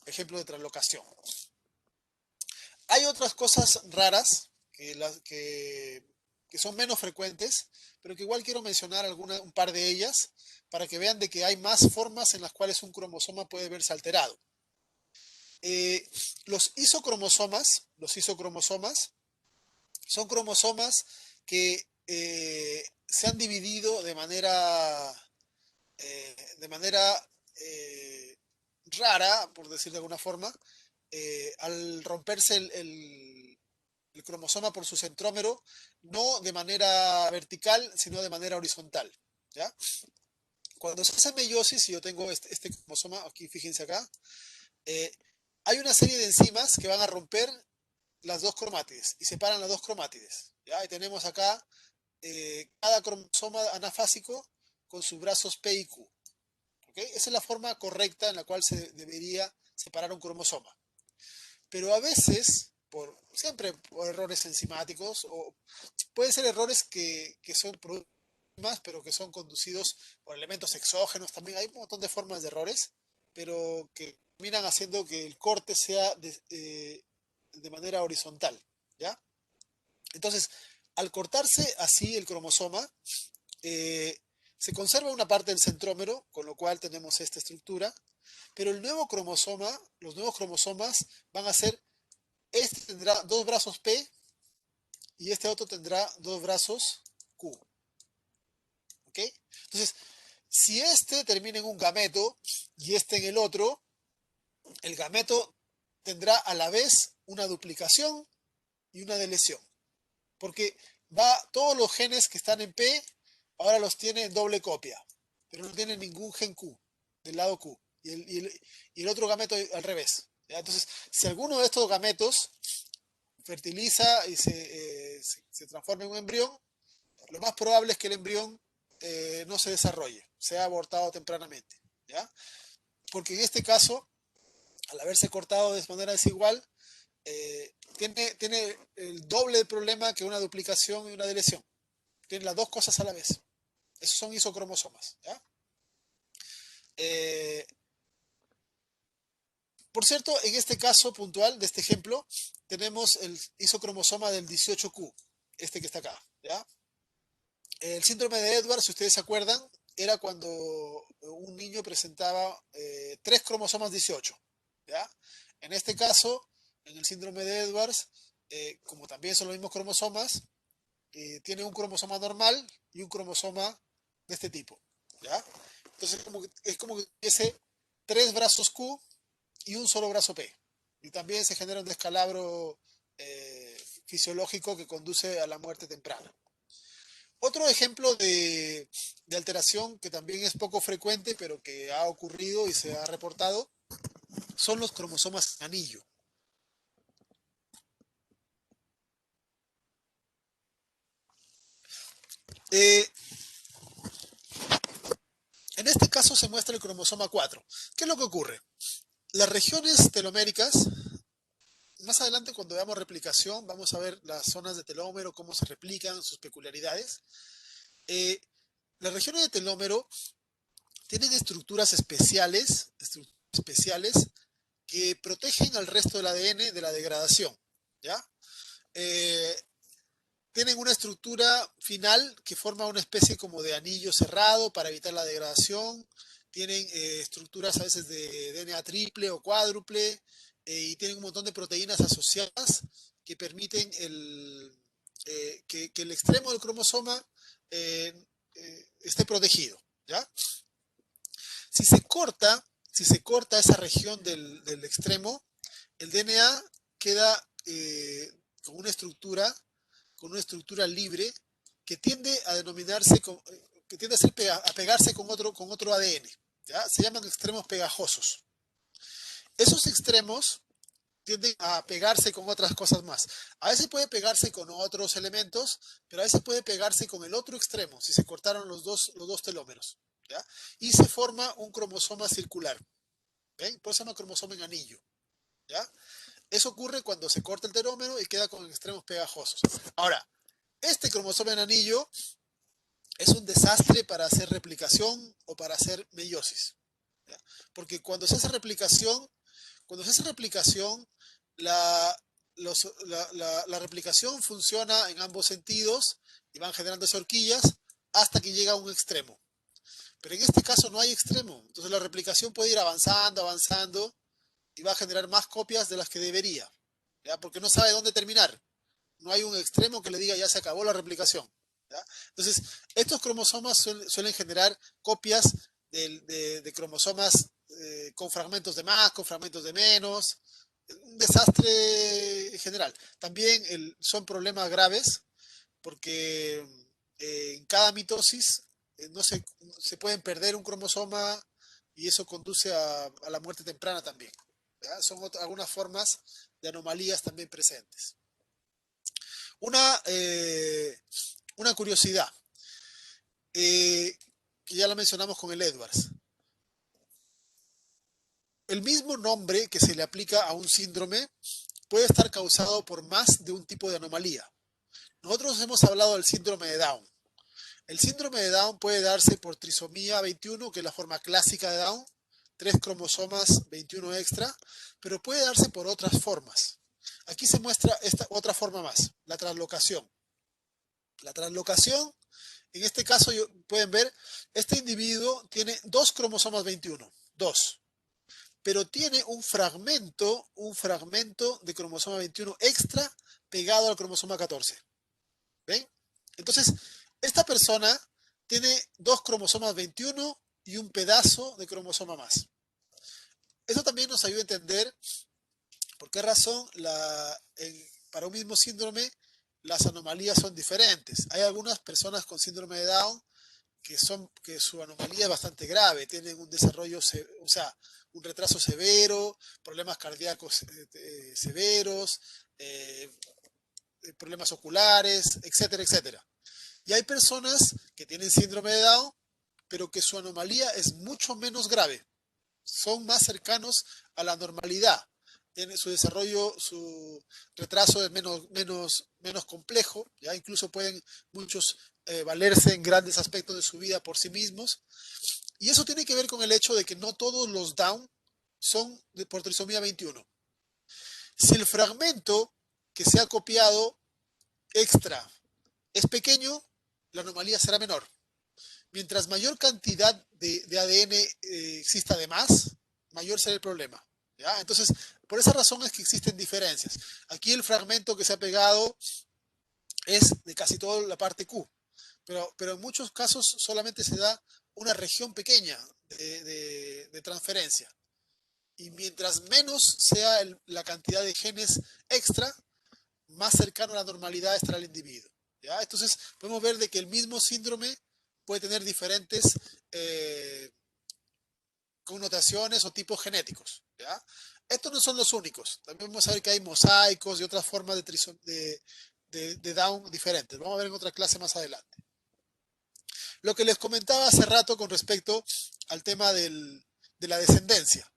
ejemplos de translocación. Hay otras cosas raras que son menos frecuentes, pero que igual quiero mencionar un par de ellas para que vean de que hay más formas en las cuales un cromosoma puede verse alterado. Eh, los isocromosomas son cromosomas que se han dividido de manera rara, por decir de alguna forma, al romperse el cromosoma por su centrómero, no de manera vertical, sino de manera horizontal. ¿Ya? Cuando se hace meiosis, y yo tengo este cromosoma, aquí fíjense acá, eh, hay una serie de enzimas que van a romper las dos cromátides y separan las dos cromátides. ¿Ya? Y tenemos acá cada cromosoma anafásico con sus brazos P y Q. ¿Okay? Esa es la forma correcta en la cual se debería separar un cromosoma. Pero a veces, siempre por errores enzimáticos, o pueden ser errores que son problemas, pero que son conducidos por elementos exógenos. También hay un montón de formas de errores, pero que terminan haciendo que el corte sea de manera horizontal. ¿Ya? Entonces, al cortarse así el cromosoma, eh, se conserva una parte del centrómero, con lo cual tenemos esta estructura, pero los nuevos cromosomas van a ser, este tendrá dos brazos P y este otro tendrá dos brazos Q. ¿Ok? Entonces, si este termina en un gameto y este en el otro, el gameto tendrá a la vez una duplicación y una deleción. Porque todos los genes que están en P, ahora los tiene en doble copia, pero no tiene ningún gen Q, del lado Q, y el otro gameto al revés. ¿Ya? Entonces, si alguno de estos gametos fertiliza y se transforma en un embrión, lo más probable es que el embrión no se desarrolle, sea abortado tempranamente. ¿Ya? Porque en este caso, al haberse cortado de manera desigual, tiene el doble de problema que una duplicación y una deleción. Tiene las dos cosas a la vez. Esos son isocromosomas. ¿Ya? Eh, por cierto, en este caso puntual de este ejemplo, tenemos el isocromosoma del 18Q, este que está acá. ¿Ya? El síndrome de Edwards, si ustedes se acuerdan, era cuando un niño presentaba tres cromosomas 18. ¿Ya? En este caso, en el síndrome de Edwards, como también son los mismos cromosomas, tiene un cromosoma normal y un cromosoma de este tipo. ¿Ya? Entonces es como que tuviese tres brazos Q y un solo brazo P. Y también se genera un descalabro fisiológico que conduce a la muerte temprana. Otro ejemplo de alteración que también es poco frecuente, pero que ha ocurrido y se ha reportado, son los cromosomas anillo. Eh, en este caso se muestra el cromosoma 4. ¿Qué es lo que ocurre? Las regiones teloméricas, más adelante cuando veamos replicación, vamos a ver las zonas de telómero, cómo se replican, sus peculiaridades. Las regiones de telómero tienen estructuras especiales que protegen al resto del ADN de la degradación, ¿ya? Eh, Tienen una estructura final que forma una especie como de anillo cerrado para evitar la degradación. Tienen estructuras a veces de DNA triple o cuádruple y tienen un montón de proteínas asociadas que permiten que el extremo del cromosoma eh, esté protegido, ¿ya? Si se corta, si se corta esa región del extremo, el DNA queda con una estructura libre que tiende a denominarse, que tiende a, a pegarse con otro ADN. ¿Ya? Se llaman extremos pegajosos. Esos extremos tienden a pegarse con otras cosas más. A veces puede pegarse con otros elementos, pero a veces puede pegarse con el otro extremo, si se cortaron los dos telómeros. ¿Ya? Y se forma un cromosoma circular. ¿Ven? Por eso se llama cromosoma en anillo. ¿Ya? Eso ocurre cuando se corta el telómero y queda con extremos pegajosos. Ahora, este cromosoma en anillo es un desastre para hacer replicación o para hacer meiosis. ¿Ya? Porque cuando se hace replicación, la, la replicación funciona en ambos sentidos y van generándose horquillas hasta que llega a un extremo. Pero en este caso no hay extremo. Entonces la replicación puede ir avanzando, avanzando y va a generar más copias de las que debería. ¿Ya? Porque no sabe dónde terminar. No hay un extremo que le diga ya se acabó la replicación. ¿Ya? Entonces, estos cromosomas suelen generar copias de cromosomas con fragmentos de más, con fragmentos de menos. Un desastre en general. También son problemas graves porque en cada mitosis no se pueden perder un cromosoma y eso conduce a la muerte temprana también. ¿Ya? Son algunas formas de anomalías también presentes. Una, eh, una curiosidad, que ya la mencionamos con el Edwards. El mismo nombre que se le aplica a un síndrome puede estar causado por más de un tipo de anomalía. Nosotros hemos hablado del síndrome de Down. El síndrome de Down puede darse por trisomía 21, que es la forma clásica de Down, 3 cromosomas 21 extra, pero puede darse por otras formas. Aquí se muestra esta otra forma más, la translocación. La translocación, en este caso pueden ver, este individuo tiene 2 cromosomas 21, 2, pero tiene un fragmento de cromosoma 21 extra pegado al cromosoma 14. ¿Ven? Entonces, esta persona tiene 2 cromosomas 21 y un pedazo de cromosoma más. Eso también nos ayuda a entender por qué razón para un mismo síndrome las anomalías son diferentes. Hay algunas personas con síndrome de Down que su anomalía es bastante grave, tienen un desarrollo, o sea, un retraso severo, problemas cardíacos severos, eh, problemas oculares, etcétera, etcétera. Y hay personas que tienen síndrome de Down, pero que su anomalía es mucho menos grave, son más cercanos a la normalidad. Tiene su desarrollo, su retraso es menos complejo, ya incluso pueden muchos valerse en grandes aspectos de su vida por sí mismos. Y eso tiene que ver con el hecho de que no todos los Down son por trisomía 21. Si el fragmento que se ha copiado extra es pequeño, la anomalía será menor. Mientras mayor cantidad de ADN exista de más, mayor será el problema. ¿Ya? Entonces, por esa razón es que existen diferencias. Aquí el fragmento que se ha pegado es de casi toda la parte Q, pero en muchos casos solamente se da una región pequeña de transferencia. Y mientras menos sea la cantidad de genes extra, más cercano a la normalidad estará el individuo. ¿Ya? Entonces, podemos ver de que el mismo síndrome puede tener diferentes connotaciones o tipos genéticos. ¿Ya? Estos no son los únicos. También vamos a ver que hay mosaicos y otras formas de Down diferentes. Vamos a ver en otra clase más adelante. Lo que les comentaba hace rato con respecto al tema de la descendencia.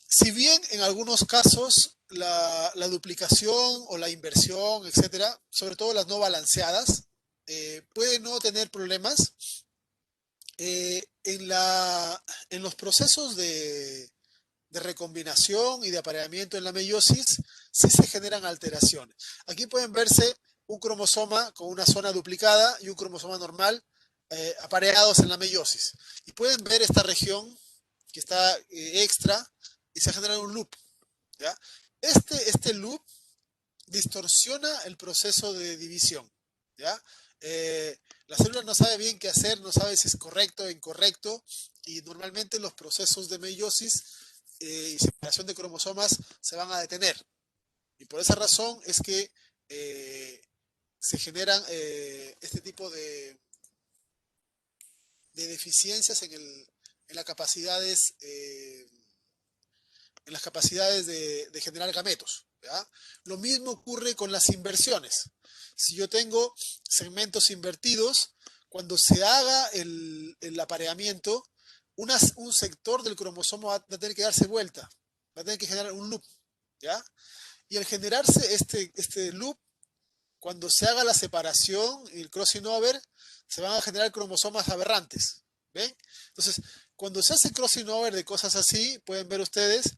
Si bien en algunos casos la duplicación o la inversión, etcétera, sobre todo las no balanceadas, puede no tener problemas. En los procesos de recombinación y de apareamiento en la meiosis, sí se generan alteraciones. Aquí pueden verse un cromosoma con una zona duplicada y un cromosoma normal apareados en la meiosis. Y pueden ver esta región que está extra y se genera un loop. ¿Ya? Este loop distorsiona el proceso de división. ¿Ya? La célula no sabe bien qué hacer, no sabe si es correcto o incorrecto, y normalmente los procesos de meiosis y separación de cromosomas se van a detener. Y por esa razón es que se generan este tipo de deficiencias en las capacidades, de generar gametos. ¿Ya? Lo mismo ocurre con las inversiones. Si yo tengo segmentos invertidos, cuando se haga el apareamiento, un sector del cromosoma va a tener que darse vuelta, va a tener que generar un loop. ¿Ya? Y al generarse este loop, cuando se haga la separación y el crossing over, se van a generar cromosomas aberrantes. ¿Ven? Entonces, cuando se hace crossing over de cosas así, pueden ver ustedes,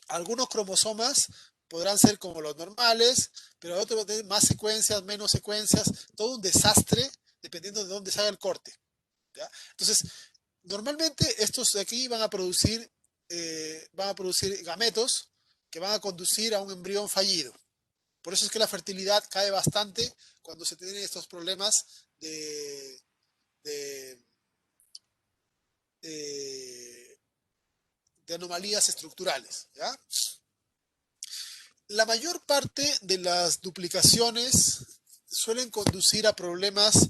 algunos cromosomas podrán ser como los normales, pero otros van a tener más secuencias, menos secuencias, todo un desastre dependiendo de dónde se haga el corte. ¿Ya? Entonces, normalmente estos de aquí van a producir gametos que van a conducir a un embrión fallido. Por eso es que la fertilidad cae bastante cuando se tienen estos problemas de, de, de anomalías estructurales. ¿Ya? La mayor parte de las duplicaciones suelen conducir a problemas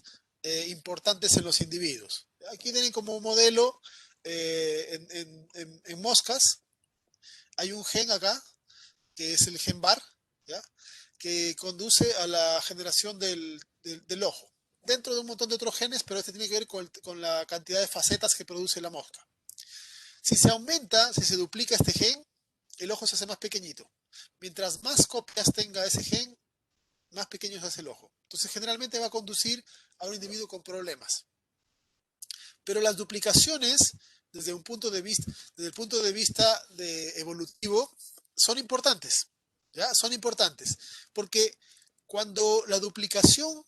importantes en los individuos. Aquí tienen como modelo en moscas. Hay un gen acá, que es el gen BAR, ¿ya? Que conduce a la generación del ojo. Dentro de un montón de otros genes, pero este tiene que ver con la cantidad de facetas que produce la mosca. Si se aumenta, si se duplica este gen, el ojo se hace más pequeñito. Mientras más copias tenga ese gen, más pequeño se hace el ojo. Entonces, generalmente va a conducir a un individuo con problemas. Pero las duplicaciones, desde el punto de vista evolutivo, son importantes. ¿Ya? Son importantes. Porque cuando la duplicación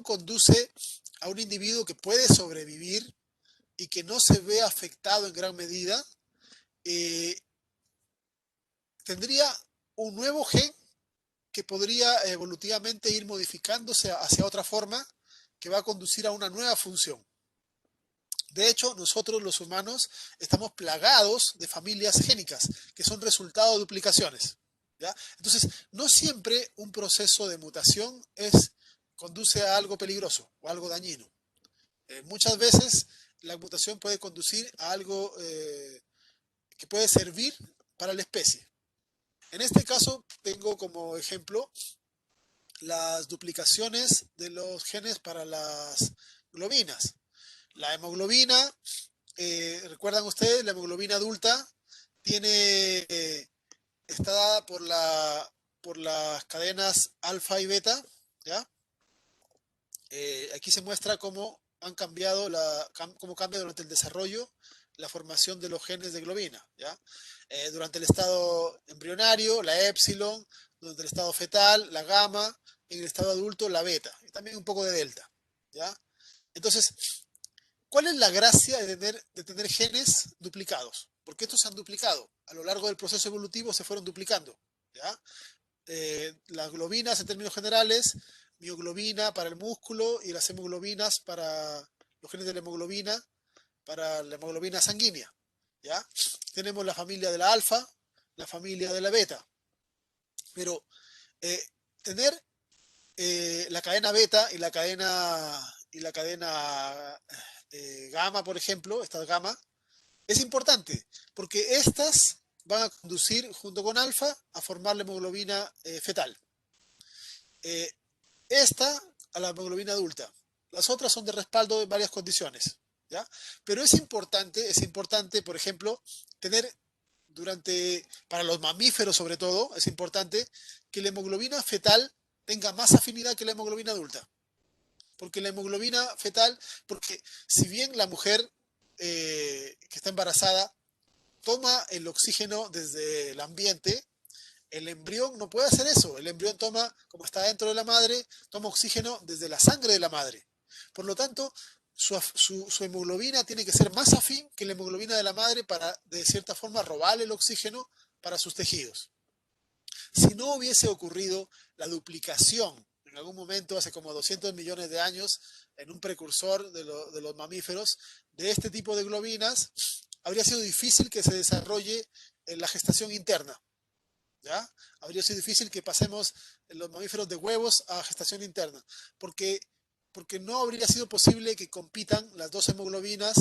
conduce a un individuo que puede sobrevivir y que no se ve afectado en gran medida, eh, tendría un nuevo gen que podría evolutivamente ir modificándose hacia otra forma que va a conducir a una nueva función. De hecho, nosotros los humanos estamos plagados de familias génicas que son resultado de duplicaciones. ¿Ya? Entonces, no siempre un proceso de mutación conduce a algo peligroso o algo dañino. Muchas veces la mutación puede conducir a algo que puede servir para la especie. En este caso, tengo como ejemplo las duplicaciones de los genes para las globinas. La hemoglobina, recuerdan ustedes, la hemoglobina adulta está dada por las cadenas alfa y beta, ¿ya? Aquí se muestra cómo cómo cambia durante el desarrollo la formación de los genes de globina, ¿ya? Durante el estado embrionario, la épsilon, durante el estado fetal, la gamma, en el estado adulto, la beta, y también un poco de delta, ¿ya? Entonces, ¿cuál es la gracia de tener genes duplicados? Porque estos se han duplicado. A lo largo del proceso evolutivo se fueron duplicando, ¿ya? Las globinas en términos generales, mioglobina para el músculo y las hemoglobinas para los genes de la hemoglobina, para la hemoglobina sanguínea. ¿Ya? Tenemos la familia de la alfa, la familia de la beta. Pero eh, tener la cadena beta y la cadena gamma, por ejemplo, estas gamma, es importante porque estas van a conducir junto con alfa a formar la hemoglobina fetal. Eh, esta a la hemoglobina adulta. Las otras son de respaldo en varias condiciones. ¿Ya? Pero es importante, por ejemplo, tener para los mamíferos sobre todo, es importante que la hemoglobina fetal tenga más afinidad que la hemoglobina adulta. Porque la hemoglobina fetal, porque si bien la mujer que está embarazada toma el oxígeno desde el ambiente, el embrión no puede hacer eso. El embrión toma, como está dentro de la madre, toma oxígeno desde la sangre de la madre. Por lo tanto, su hemoglobina tiene que ser más afín que la hemoglobina de la madre para, de cierta forma, robarle el oxígeno para sus tejidos. Si no hubiese ocurrido la duplicación en algún momento, hace como 200 millones de años, en un precursor de los mamíferos, de este tipo de globinas, habría sido difícil que se desarrolle en la gestación interna. ¿Ya? Habría sido difícil que pasemos los mamíferos de huevos a gestación interna, porque, porque no habría sido posible que compitan las dos hemoglobinas,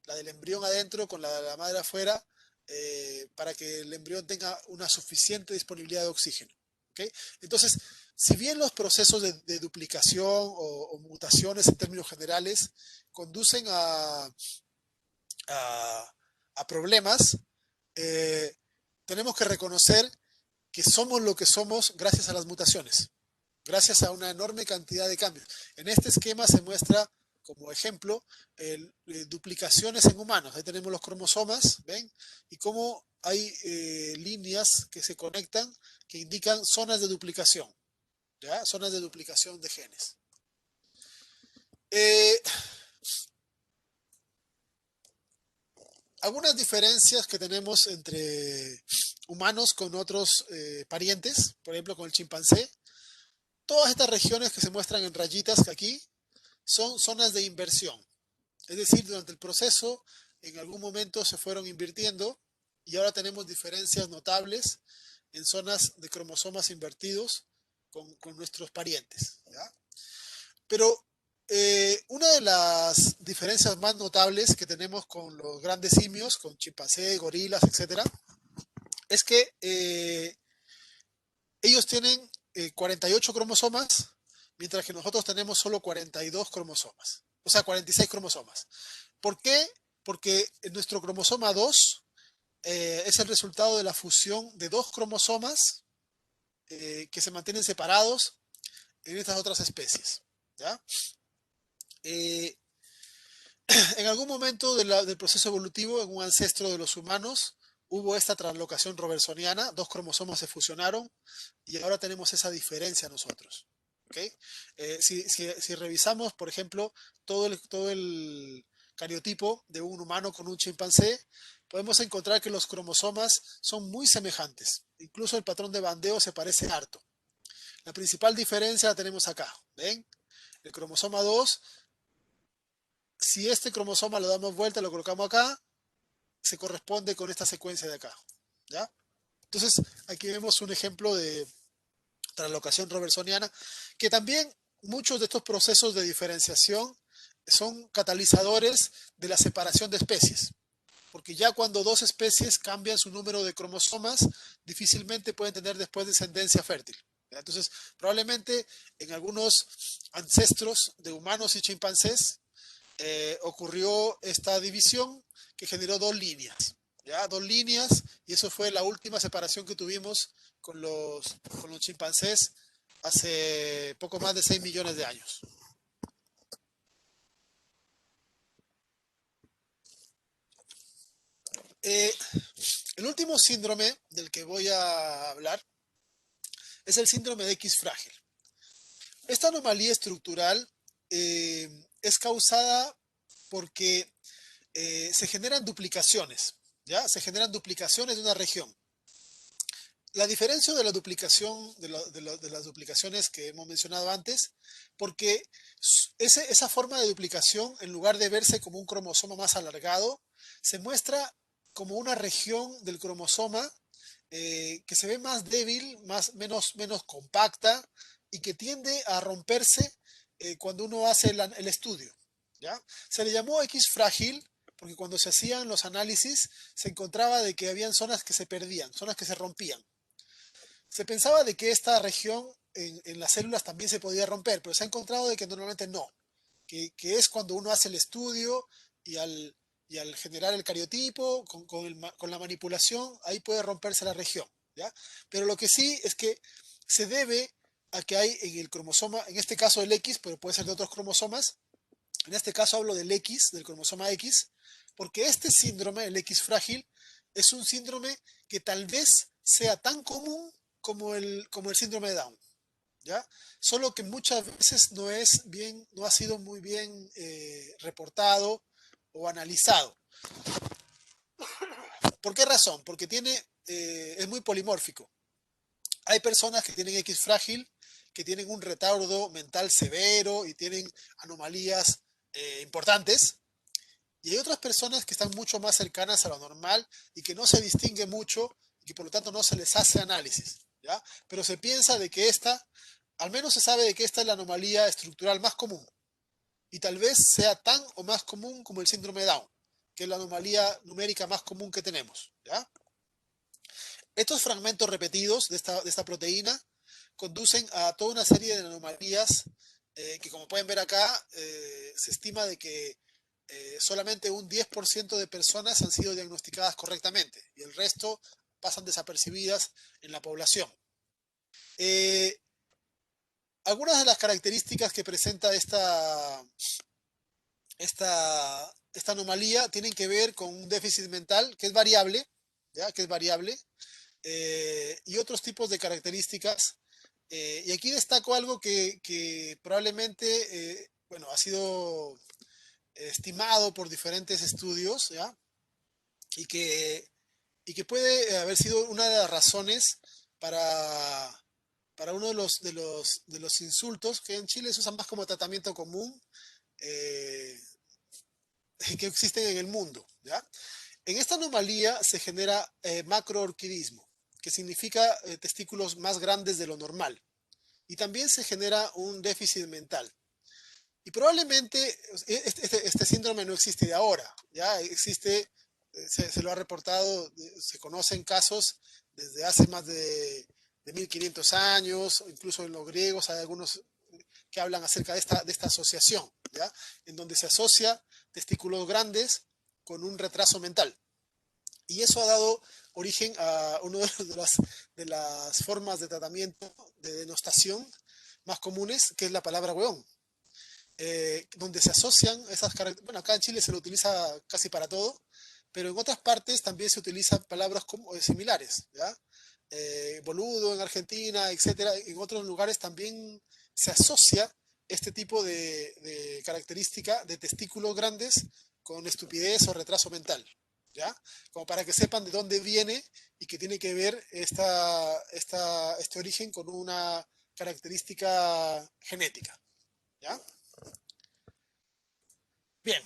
la del embrión adentro con la de la madre afuera, para que el embrión tenga una suficiente disponibilidad de oxígeno. ¿Okay? Entonces, si bien los procesos de duplicación o mutaciones en términos generales conducen a, a problemas, eh, tenemos que reconocer que somos lo que somos gracias a las mutaciones, gracias a una enorme cantidad de cambios. En este esquema se muestra como ejemplo duplicaciones en humanos. Ahí tenemos los cromosomas, ¿ven? Y cómo hay líneas que se conectan que indican zonas de duplicación, ¿ya? Zonas de duplicación de genes. Eh, Algunas diferencias que tenemos entre humanos con otros parientes, por ejemplo con el chimpancé. Todas estas regiones que se muestran en rayitas aquí son zonas de inversión. Es decir, durante el proceso en algún momento se fueron invirtiendo y ahora tenemos diferencias notables en zonas de cromosomas invertidos con nuestros parientes. ¿Ya? Pero una de las diferencias más notables que tenemos con los grandes simios, con chimpancé, gorilas, etcétera, es que ellos tienen 48 cromosomas, mientras que nosotros tenemos solo 42 cromosomas, o sea, 46 cromosomas. ¿Por qué? Porque nuestro cromosoma 2 es el resultado de la fusión de dos cromosomas que se mantienen separados en estas otras especies. ¿Ya? Eh, en algún momento del proceso evolutivo, en un ancestro de los humanos, hubo esta translocación robertsoniana, dos cromosomas se fusionaron y ahora tenemos esa diferencia nosotros. ¿Okay? Si revisamos, por ejemplo, todo el cariotipo de un humano con un chimpancé, podemos encontrar que los cromosomas son muy semejantes. Incluso el patrón de bandeo se parece harto. La principal diferencia la tenemos acá. ¿Ven? El cromosoma 2, si este cromosoma lo damos vuelta, lo colocamos acá, se corresponde con esta secuencia de acá. ¿Ya? Entonces, aquí vemos un ejemplo de translocación robertsoniana, que también muchos de estos procesos de diferenciación son catalizadores de la separación de especies, porque ya cuando dos especies cambian su número de cromosomas, difícilmente pueden tener después descendencia fértil. Entonces, probablemente en algunos ancestros de humanos y chimpancés ocurrió esta división que generó dos líneas. ¿Ya? Dos líneas, y eso fue la última separación que tuvimos con los chimpancés hace poco más de 6 millones de años. Eh, el último síndrome del que voy a hablar es el síndrome de X frágil. Esta anomalía estructural es causada porque se generan duplicaciones, ¿ya? Se generan duplicaciones de una región. La diferencia de la duplicación, de las duplicaciones que hemos mencionado antes, porque esa forma de duplicación, en lugar de verse como un cromosoma más alargado, se muestra como una región del cromosoma que se ve más débil, menos compacta y que tiende a romperse cuando uno hace el estudio. ¿Ya? Se le llamó X frágil porque cuando se hacían los análisis se encontraba de que habían zonas que se perdían, zonas que se rompían. Se pensaba de que esta región en las células también se podía romper, pero se ha encontrado de que normalmente no, que es cuando uno hace el estudio y y al generar el cariotipo, con la manipulación, ahí puede romperse la región. ¿Ya? Pero lo que sí es que se debe a que hay en el cromosoma, en este caso el X, pero puede ser de otros cromosomas. En este caso hablo del X, del cromosoma X, porque este síndrome, el X frágil, es un síndrome que tal vez sea tan común como el síndrome de Down, ¿ya? Solo que muchas veces no ha sido muy bien reportado o analizado. ¿Por qué razón? Porque es muy polimórfico. Hay personas que tienen X frágil, que tienen un retardo mental severo y tienen anomalías importantes. Y hay otras personas que están mucho más cercanas a lo normal y que no se distingue mucho y que por lo tanto no se les hace análisis, ¿ya? Pero se piensa de que al menos se sabe de que esta es la anomalía estructural más común y tal vez sea tan o más común como el síndrome de Down, que es la anomalía numérica más común que tenemos, ¿ya? Estos fragmentos repetidos de esta proteína conducen a toda una serie de anomalías que, como pueden ver acá, se estima de que solamente un 10% de personas han sido diagnosticadas correctamente y el resto pasan desapercibidas en la población. Eh, Algunas de las características que presenta esta anomalía tienen que ver con un déficit mental que es variable, ¿ya? Que es variable, y otros tipos de características. Y aquí destaco algo que probablemente bueno, ha sido estimado por diferentes estudios, ¿ya? Y que, y que puede haber sido una de las razones para, para uno de los insultos que en Chile se usan más como tratamiento común eh, que existen en el mundo, ¿ya? En esta anomalía se genera macroorquidismo, que significa testículos más grandes de lo normal. Y también se genera un déficit mental. Y probablemente este síndrome no existe de ahora, ya existe, se lo ha reportado, se conocen casos desde hace más de 1500 años, incluso en los griegos hay algunos que hablan acerca de esta asociación, ¿ya? En donde se asocia testículos grandes con un retraso mental. Y eso ha dado origen a una de las formas de tratamiento de denostación más comunes, que es la palabra weón, donde se asocian esas características. Bueno, acá en Chile se lo utiliza casi para todo, pero en otras partes también se utilizan palabras similares, ¿ya? Boludo en Argentina, etcétera. En otros lugares también se asocia este tipo de característica de testículos grandes con estupidez o retraso mental, ¿ya? Como para que sepan de dónde viene y que tiene que ver este origen con una característica genética, ¿ya? Bien,